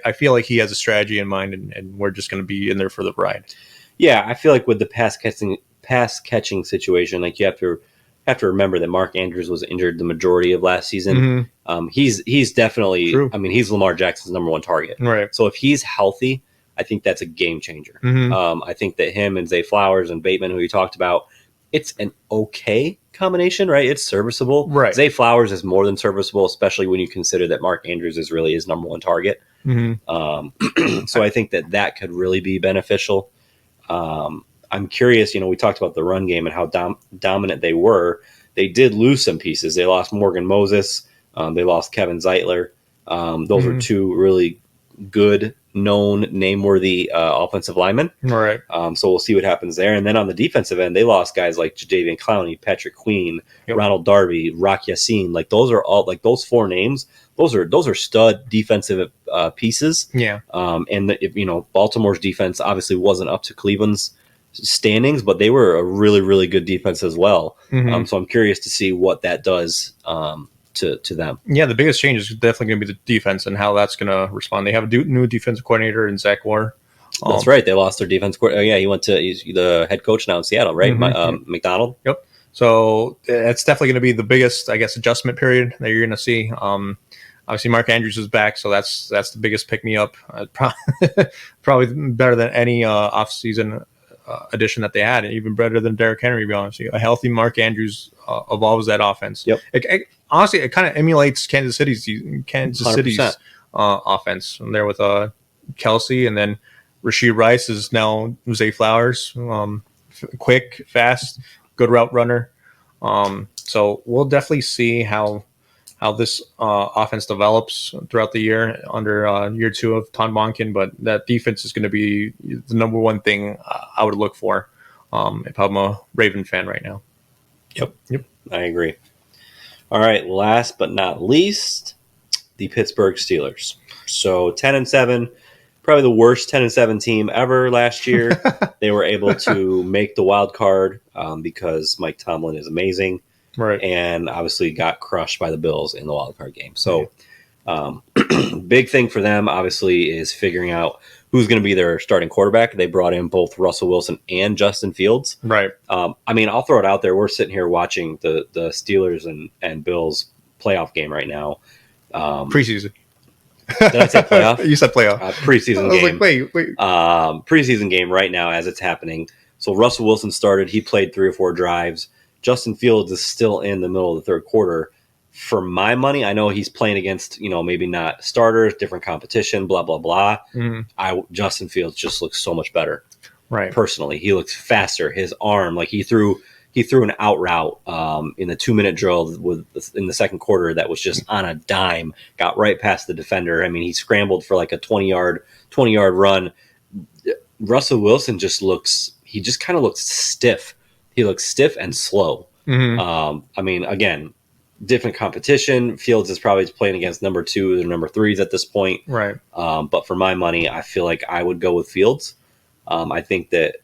I feel like he has a strategy in mind, and we're just going to be in there for the ride. Yeah, I feel like with the pass catching situation, like you have to remember that Mark Andrews was injured the majority of last season. He's definitely, True. I mean, he's Lamar Jackson's number 1 target. Right. So if he's healthy, I think that's a game changer. I think that him and Zay Flowers and Bateman, who you talked about, it's an okay combination, right? It's serviceable. Right. Zay Flowers is more than serviceable, especially when you consider that Mark Andrews is really his number 1 target. So I think that could really be beneficial. I'm curious, we talked about the run game and how dominant they were. They did lose some pieces. They lost Morgan Moses. They lost Kevin Zeitler. Those were 2 really good, known, name-worthy offensive linemen. Right. So we'll see what happens there. And then on the defensive end, they lost guys like Jadeveon Clowney, Patrick Queen, Ronald Darby, Rock Yassin. Like, those are all, like, those 4 names. Those are stud defensive pieces. Yeah. And Baltimore's defense obviously wasn't up to Cleveland's standings, but they were a really, really good defense as well. So I'm curious to see what that does to them. Yeah, the biggest change is definitely going to be the defense and how that's going to respond. They have a new defensive coordinator in Zach Moore. That's right. They lost their defense coordinator. Oh, yeah, he's the head coach now in Seattle, right? McDonald. Yep. So it's definitely going to be the biggest, I guess, adjustment period that you're going to see. Obviously, Mark Andrews is back, so that's the biggest pick me up. Probably better than any offseason addition that they had, and even better than Derrick Henry. To be honest, a healthy Mark Andrews evolves that offense. Yep. Honestly, it kind of emulates Kansas City's offense. And there with Kelsey, and then Rashee Rice is now Zay Flowers, quick, fast, good route runner. So we'll definitely see how this offense develops throughout the year under year 2 of Tom Monken, but that defense is going to be the number one thing I would look for if I'm a Raven fan right now. Yep. I agree. All right, last but not least, the Pittsburgh Steelers. So 10-7, probably the worst 10-7 team ever last year. They were able to make the wild card because Mike Tomlin is amazing. Right. And obviously got crushed by the Bills in the wild card game. So big thing for them, obviously, is figuring out who's going to be their starting quarterback. They brought in both Russell Wilson and Justin Fields. Right. I mean, I'll throw it out there. We're sitting here watching the Steelers and Bills playoff game right now. Preseason. Did I say playoff? You said playoff. Preseason game. Like, wait. Preseason game right now as it's happening. So Russell Wilson started. He played 3 or 4 drives. Justin Fields is still in the middle of the third quarter. For my money, I know he's playing against, maybe not starters, different competition, blah, blah, blah. Justin Fields just looks so much better. Right. Personally, he looks faster. His arm, like he threw an out route in the 2-minute drill in the second quarter that was just on a dime, got right past the defender. I mean, he scrambled for like a 20-yard run. Russell Wilson just kind of looks stiff. He looks stiff and slow. I mean, again, different competition. Fields is probably playing against number 2 or number 3s at this point. Right. But for my money, I feel like I would go with Fields. I think that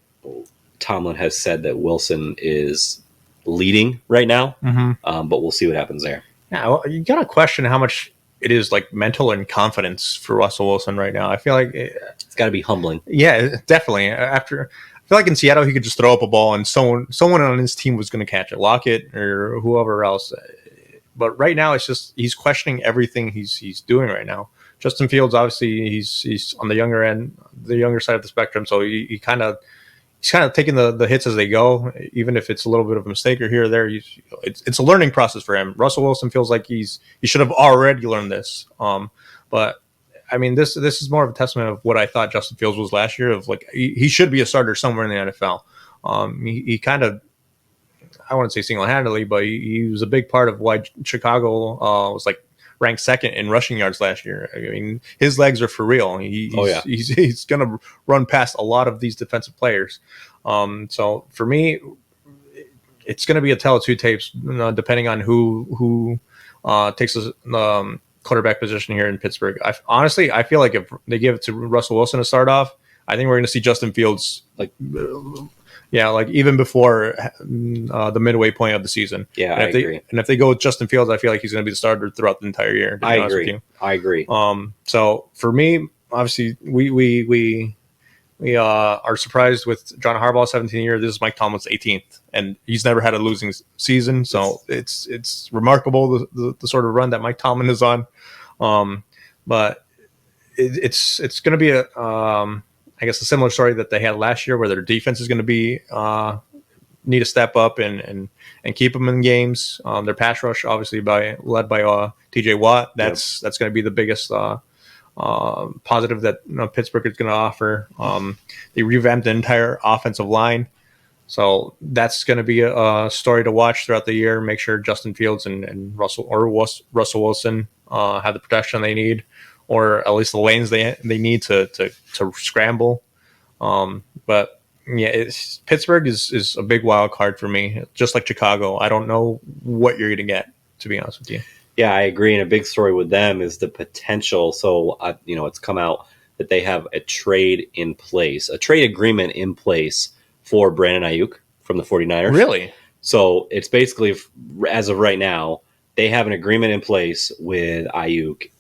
Tomlin has said that Wilson is leading right now, but we'll see what happens there. Yeah, well, you got to question how much it is like mental and confidence for Russell Wilson right now. I feel like it's got to be humbling. Yeah, definitely. I feel like in Seattle, he could just throw up a ball and someone on his team was going to catch it, Lockett or whoever else. But right now, it's just he's questioning everything he's doing right now. Justin Fields, obviously, he's on the younger side of the spectrum, so he's kind of taking the hits as they go, even if it's a little bit of a mistake or here or there. It's a learning process for him. Russell Wilson feels like he should have already learned this. But I mean, this is more of a testament of what I thought Justin Fields was last year. Of like he should be a starter somewhere in the NFL. He kind of, I wouldn't say single-handedly, but he was a big part of why Chicago was like ranked second in rushing yards last year. I mean, his legs are for real. He's going to run past a lot of these defensive players. So for me, it's going to be a tale of two tapes, depending on who takes the quarterback position here in Pittsburgh. Honestly, I feel like if they give it to Russell Wilson to start off, I think we're going to see Justin Fields like even before the midway point of the season. Yeah, I agree. And if they go with Justin Fields, I feel like he's going to be the starter throughout the entire year. I agree. So for me, obviously, we are surprised with John Harbaugh, 17 year. This is Mike Tomlin's 18th, and he's never had a losing season. So it's remarkable the sort of run that Mike Tomlin is on. But it's going to be I guess a similar story that they had last year, where their defense is going to be need to step up and keep them in games. Their pass rush, obviously, led by T.J. Watt. That's going to be the biggest positive that Pittsburgh is going to offer. They revamped the entire offensive line, so that's going to be a story to watch throughout the year. Make sure Justin Fields and Russell Wilson have the protection they need, or at least the lanes they need to scramble. But yeah, Pittsburgh is a big wild card for me, just like Chicago. I don't know what you're going to get, to be honest with you. Yeah, I agree. And a big story with them is the potential. So, it's come out that they have a trade agreement in place for Brandon Ayuk from the 49ers. Really? So it's basically, as of right now, they have an agreement in place with Ayuk,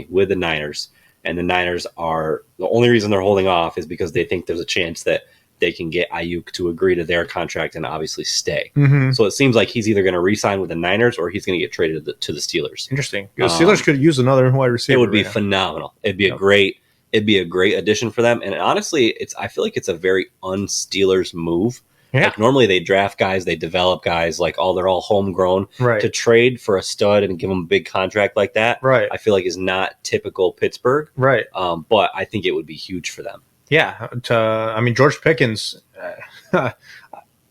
with the Niners. and the Niners are the only reason they're holding off is because they think there's a chance that they can get Ayuk to agree to their contract and obviously stay. So it seems like he's either going to re-sign with the Niners or he's going to get traded to the Steelers. Interesting. The Steelers could use another wide receiver. It would be phenomenal. It'd be a great addition for them. And honestly, I feel like it's a very un-Steelers move. Yeah. Like normally they draft guys, they develop guys, like they're all homegrown. Right. To trade for a stud and give him a big contract like that, right, I feel like is not typical Pittsburgh. Right. But I think it would be huge for them. Yeah. I mean, George Pickens,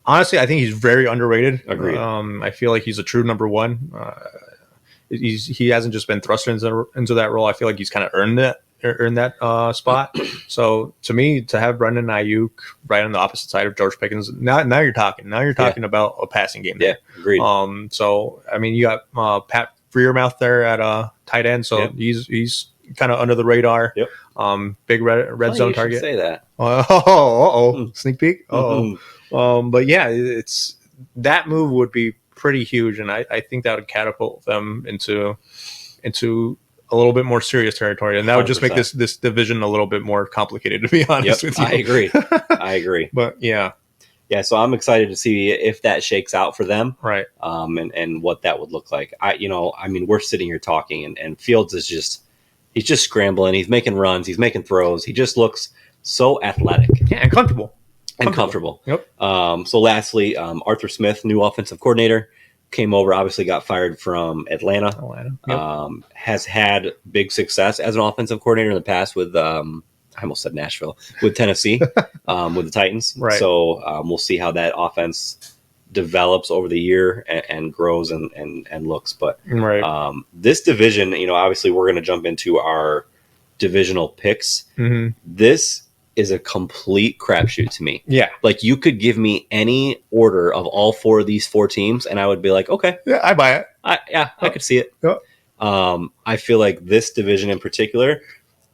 honestly, I think he's very underrated. Agreed. I feel like he's a true number one. He hasn't just been thrust into that role. I feel like he's kind of earned that spot. So to me, to have Brendan Ayuk right on the opposite side of George Pickens, now you're talking. Now you're talking about a passing game there. Yeah, agreed. So I mean, you got Pat Freiermouth there at tight end, so he's kind of under the radar. Yep. Big red zone target. Say that. Sneak peek. But yeah, it's that move would be pretty huge, and I think that would catapult them into a little bit more serious territory, and that would just 100%. make this division a little bit more complicated, to be honest with you. I agree. But yeah, so I'm excited to see if that shakes out for them, right? And what that would look like. I mean, we're sitting here talking, and Fields is he's just scrambling. He's making runs. He's making throws. He just looks so athletic, and comfortable. Yep. So lastly, Arthur Smith, new offensive coordinator, came over, obviously got fired from Atlanta. Yep. Has had big success as an offensive coordinator in the past with, I almost said Nashville, with Tennessee, with the Titans. Right. So we'll see how that offense develops over the year and grows and looks. But right. This division, obviously we're going to jump into our divisional picks. Mm-hmm. This is a complete crapshoot to me. Yeah. Like you could give me any order of all four of these four teams and I would be like, okay. Yeah, I buy it. I could see it. Yep. I feel like this division in particular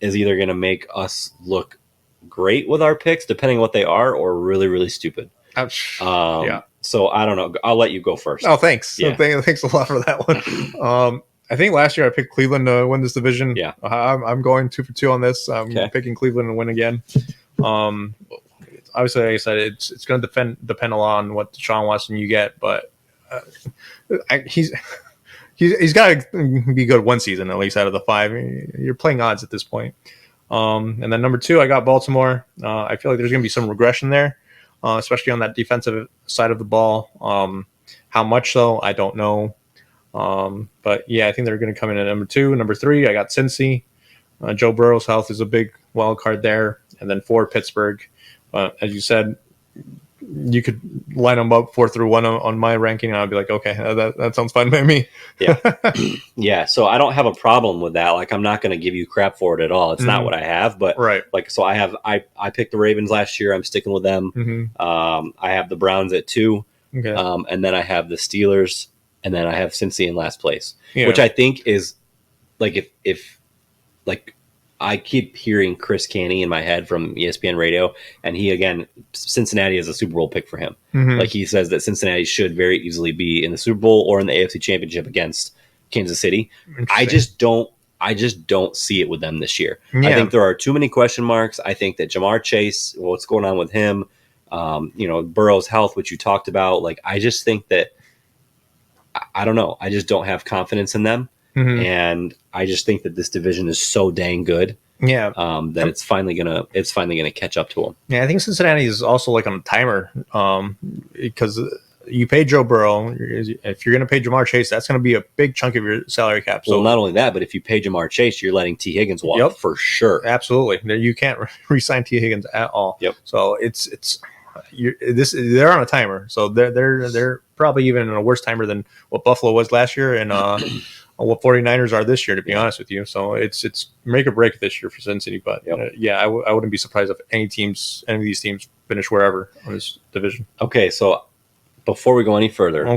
is either going to make us look great with our picks, depending on what they are, or really, really stupid. Ouch. Yeah. So I don't know. I'll let you go first. Oh, thanks. Yeah. Thanks a lot for that one. I think last year I picked Cleveland to win this division. Yeah. I'm going 2 for 2 on this. I'm picking Cleveland to win again. Obviously, like I said, it's going to depend a lot on what Deshaun Watson you get, but he's got to be good one season at least out of the 5. You're playing odds at this point. And then number 2, I got Baltimore. I feel like there's going to be some regression there, especially on that defensive side of the ball. How much so, I don't know. But yeah, I think they're going to come in at number 2. Number 3, I got Cincy. Joe Burrow's health is a big wild card there. And then 4, Pittsburgh. As you said, you could line them up 4 through 1 on my ranking, and I'd be like, okay, that sounds fine by me. Yeah. So I don't have a problem with that. Like, I'm not going to give you crap for it at all. It's not what I have, but right. Like, so I picked the Ravens last year. I'm sticking with them. Mm-hmm. I have the Browns at 2. Okay. And then I have the Steelers, and then I have Cincy in last place, which I think is like, if like, I keep hearing Chris Canty in my head from ESPN Radio, and Cincinnati is a Super Bowl pick for him. Mm-hmm. Like, he says that Cincinnati should very easily be in the Super Bowl or in the AFC Championship against Kansas City. I just don't see it with them this year. Yeah. I think there are too many question marks. I think that Jamar Chase, what's going on with him, Burrow's health, which you talked about. Like, I just think that, I don't know. I just don't have confidence in them. Mm-hmm. And I just think that this division is so dang good, that it's finally gonna catch up to them. Yeah, I think Cincinnati is also like on a timer, because you pay Joe Burrow. If you're going to pay Jamar Chase, that's going to be a big chunk of your salary cap. So not only that, but if you pay Jamar Chase, you're letting T. Higgins walk for sure. Absolutely, you can't re-sign T. Higgins at all. Yep. So they're on a timer. So they're probably even in a worse timer than what Buffalo was last year, and what 49ers are this year, to be honest with you. So it's make or break this year for Cincinnati. But I wouldn't be surprised if any of these teams finish wherever on this division. Okay, so before we go any further,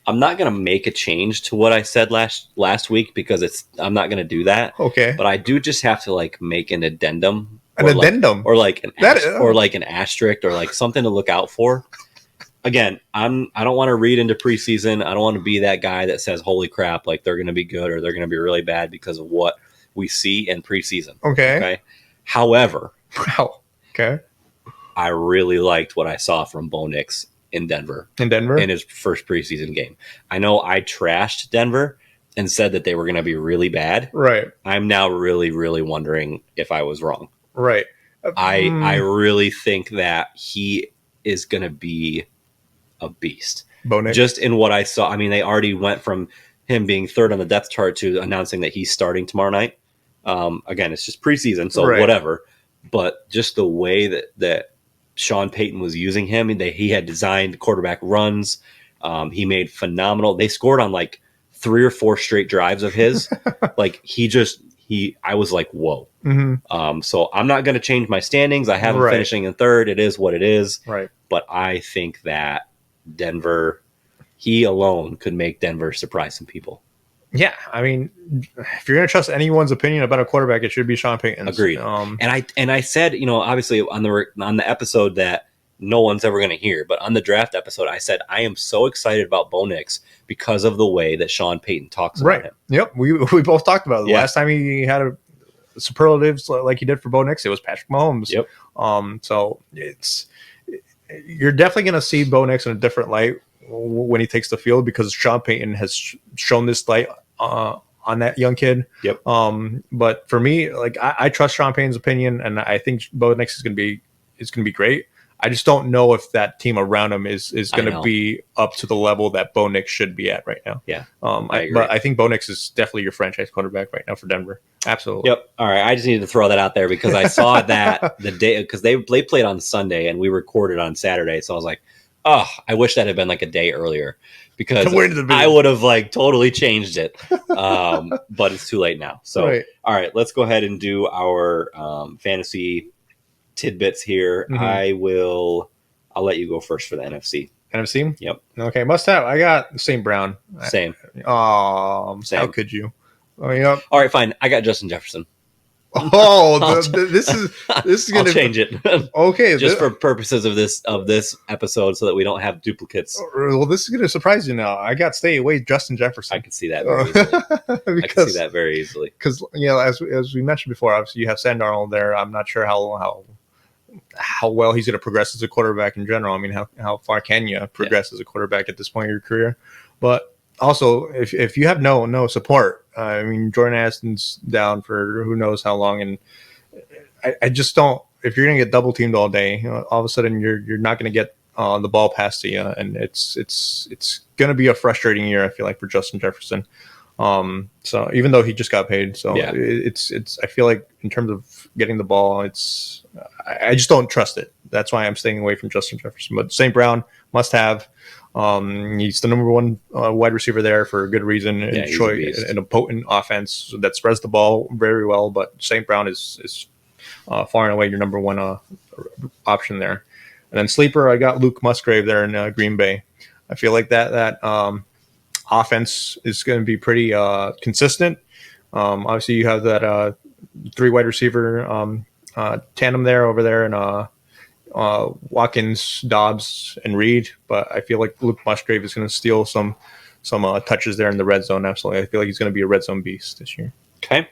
I'm not going to make a change to what I said last week because I'm not going to do that. Okay, but I do just have to like make an addendum, or like an asterisk, or like something to look out for. Again, I don't want to read into preseason. I don't want to be that guy that says, holy crap, like they're going to be good or they're going to be really bad because of what we see in preseason. Okay. However, Wow. Okay. I really liked what I saw from Bo Nix in Denver. In his first preseason game. I know I trashed Denver and said that they were going to be really bad. Right. I'm now really, really wondering if I was wrong. Right. I really think that he is going to be a beast. Bo Nix. Just in what I saw. I mean, they already went from him being third on the depth chart to announcing that he's starting tomorrow night. Again, it's just preseason, so whatever. But just the way that Sean Payton was using him, he had designed quarterback runs. He made phenomenal. They scored on like 3 or 4 straight drives of his. I was like, whoa. Mm-hmm. So I'm not going to change my standings. I have him finishing in third. It is what it is. Right. But I think that Denver, he alone could make Denver surprise some people. Yeah, I mean, if you're going to trust anyone's opinion about a quarterback, it should be Sean Payton's. Agreed. And I said, obviously on the episode that no one's ever going to hear, but on the draft episode, I said I am so excited about Bo Nix because of the way that Sean Payton talks about him. Yep, we both talked about it. The last time he had a superlatives like he did for Bo Nix, it was Patrick Mahomes. Yep. So you're definitely going to see Bo Nix in a different light when he takes the field because Sean Payton has shown this light on that young kid. Yep. But for me, like I trust Sean Payton's opinion, and I think Bo Nix is going to be great. I just don't know if that team around him is going to be up to the level that Bo Nix should be at right now. Yeah. But I think Bo Nix is definitely your franchise quarterback right now for Denver. Absolutely. Yep. All right. I just needed to throw that out there because I saw that the day because they played on Sunday and we recorded on Saturday. So I was like, oh, I wish that had been like a day earlier because I would have like totally changed it. But it's too late now. So, All right, let's go ahead and do our fantasy tidbits here. Mm-hmm. I'll let you go first for the NFC. NFC? Yep. Okay, must have. I got St. Brown. Same. Same. How could you? Oh, yeah. All right, fine. I got Justin Jefferson. Oh, this is gonna I'll change it. Okay, just for purposes of this episode, so that we don't have duplicates. Well, this is gonna surprise you now. I got stay away Justin Jefferson. I can see that very easily. I can see that very easily because as we mentioned before, obviously you have Sam Darnold there. I'm not sure how well he's going to progress as a quarterback in general. I mean, how far can you progress as a quarterback at this point in your career? But also, if you have no support, I mean, Jordan Addison's down for who knows how long, and I just don't. If you're going to get double teamed all day, all of a sudden you're not going to get the ball passed to you, and it's going to be a frustrating year. I feel like for Justin Jefferson. So even though he just got paid, so it's I feel like in terms of getting the ball, I just don't trust it. That's why I'm staying away from Justin Jefferson. But St. Brown must have. He's the number one wide receiver there for a good reason. Yeah, Detroit in a potent offense that spreads the ball very well. But St. Brown is far and away your number one option there. And then sleeper, I got Luke Musgrave there in Green Bay. I feel like that offense is going to be pretty consistent. Obviously, you have that 3 wide receiver tandem there over there, and Watkins, Dobbs, and Reed. But I feel like Luke Musgrave is going to steal some touches there in the red zone. Absolutely, I feel like he's going to be a red zone beast this year. Okay,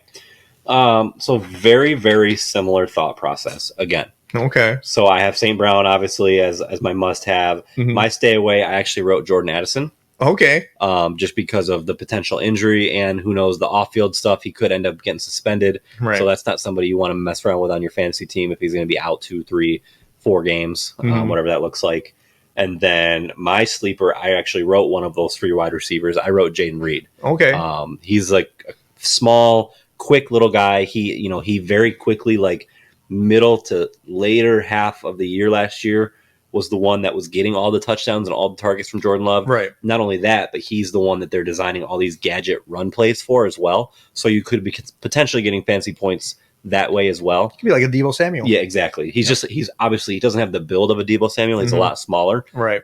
so very, very similar thought process again. Okay, so I have St. Brown obviously as my must-have. Mm-hmm. My stay away, I actually wrote Jordan Addison. Okay. Just because of the potential injury and who knows the off-field stuff, he could end up getting suspended. Right. So that's not somebody you want to mess around with on your fantasy team if he's going to be out 2, 3, 4 games, whatever that looks like. And then my sleeper, I actually wrote one of those 3 wide receivers. I wrote Jaden Reed. Okay. He's like a small, quick little guy. He very quickly, like middle to later half of the year last year, was the one that was getting all the touchdowns and all the targets from Jordan Love. Right. Not only that, but he's the one that they're designing all these gadget run plays for as well. So you could be potentially getting fancy points that way as well. It could be like a Deebo Samuel. Yeah, exactly. He's obviously, he doesn't have the build of a Deebo Samuel. He's a lot smaller. Right.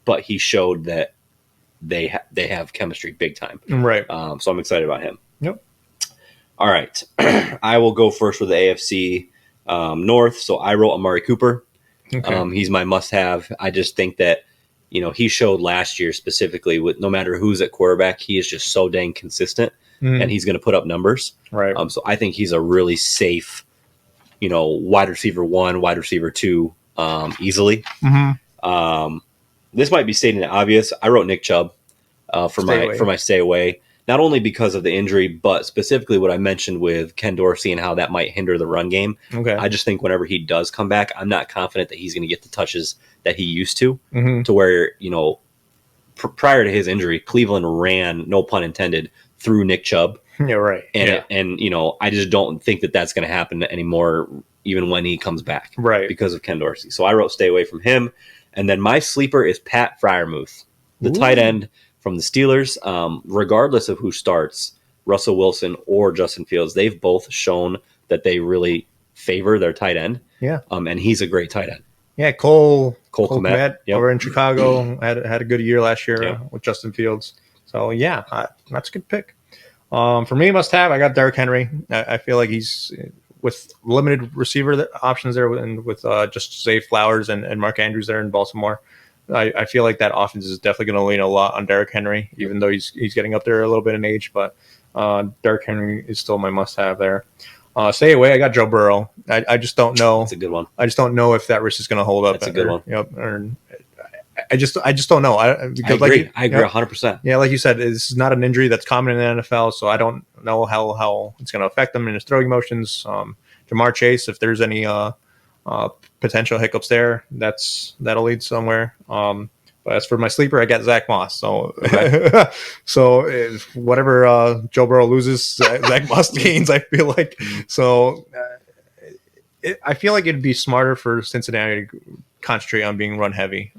But he showed that they have chemistry big time. Right. So I'm excited about him. Yep. All right. I will go first with the AFC North. So I wrote Amari Cooper. Okay. He's my must-have. I just think that, he showed last year specifically with no matter who's at quarterback, he is just so dang consistent and he's going to put up numbers. Right. So I think he's a really safe, wide receiver 1, wide receiver 2, easily. This might be stating the obvious. I wrote Nick Chubb for my stay away, not only because of the injury, but specifically what I mentioned with Ken Dorsey and how that might hinder the run game. Okay. I just think whenever he does come back, I'm not confident that he's going to get the touches that he used to where, prior to his injury, Cleveland ran, no pun intended, through Nick Chubb. Yeah, right. And I just don't think that that's going to happen anymore, even when he comes back. Right. Because of Ken Dorsey. So I wrote stay away from him. And then my sleeper is Pat Freiermuth, the tight end from the Steelers. Regardless of who starts, Russell Wilson or Justin Fields, they've both shown that they really favor their tight end. Yeah. And he's a great tight end. Yeah, Cole Kmet over in Chicago had a good year last year with Justin Fields. So that's a good pick. For me, must have. I got Derrick Henry. I feel like he's with limited receiver options there, and with just Zay Flowers and Mark Andrews there in Baltimore. I feel like that offense is definitely going to lean a lot on Derrick Henry, even though he's getting up there a little bit in age. But Derrick Henry is still my must have there. Stay away. I got Joe Burrow. I just don't know. That's a good one. I just don't know if that risk is going to hold up. That's a good one. I just don't know. I agree. I agree 100%. Yeah, like you said, this is not an injury that's common in the NFL, so I don't know how it's going to affect him in his throwing motions. Jamar Chase, if there's any potential hiccups there, that'll lead somewhere. But as for my sleeper, I got Zach Moss. So, so if whatever Joe Burrow loses, Zach Moss gains. I feel like so. I feel like it'd be smarter for Cincinnati to concentrate on being run heavy.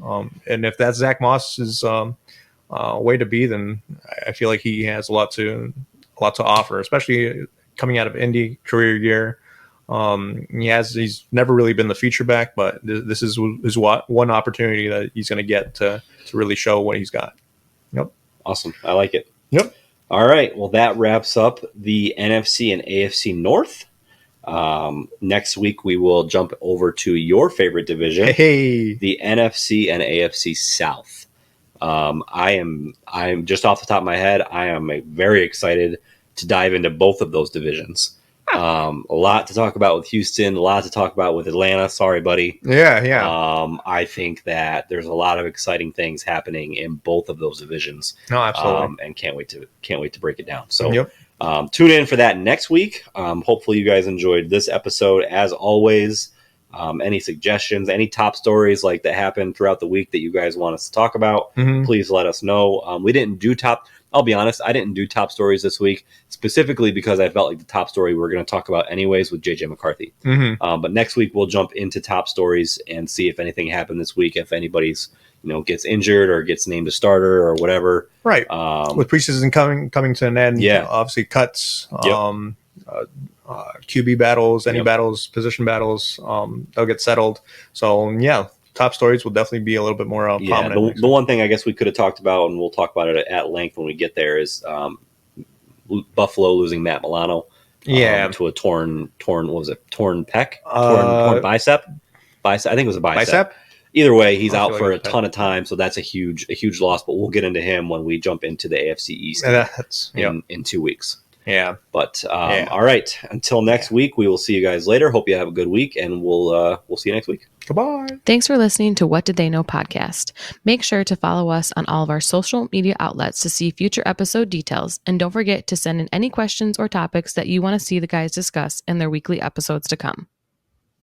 And if that's Zach Moss's way to be, then I feel like he has a lot to offer, especially coming out of Indy career year. He's never really been the feature back, but this is one opportunity that he's going to get to really show what he's got. Yep. Awesome. I like it. Yep. All right. Well, that wraps up the NFC and AFC North. Next week we will jump over to your favorite division, the NFC and AFC South. I'm just off the top of my head, I am very excited to dive into both of those divisions. A lot to talk about with Houston, a lot to talk about with Atlanta. Sorry, buddy. Yeah. I think that there's a lot of exciting things happening in both of those divisions. No, absolutely. And can't wait to break it down. So, tune in for that next week. Hopefully, you guys enjoyed this episode. As always, any suggestions, any top stories like that happened throughout the week that you guys want us to talk about, please let us know. We didn't do I'll be honest, I didn't do top stories this week, specifically because I felt like the top story we're going to talk about anyways with JJ McCarthy. But next week we'll jump into top stories and see if anything happened this week, if anybody's gets injured or gets named a starter or whatever. Right. With preseason coming to an end, obviously cuts, QB battles, battles, position battles, they'll get settled. So top stories will definitely be a little bit more prominent. The one thing I guess we could have talked about, and we'll talk about it at length when we get there, is Buffalo losing Matt Milano to a torn pec, torn bicep. I think it was a bicep. Either way, he's out for a ton of time, so that's a huge loss. But we'll get into him when we jump into the AFC East in 2 weeks. Yeah. But all right. Until next week, we will see you guys later. Hope you have a good week, and we'll see you next week. Goodbye. Thanks for listening to What Did They Know podcast. Make sure to follow us on all of our social media outlets to see future episode details. And don't forget to send in any questions or topics that you want to see the guys discuss in their weekly episodes to come.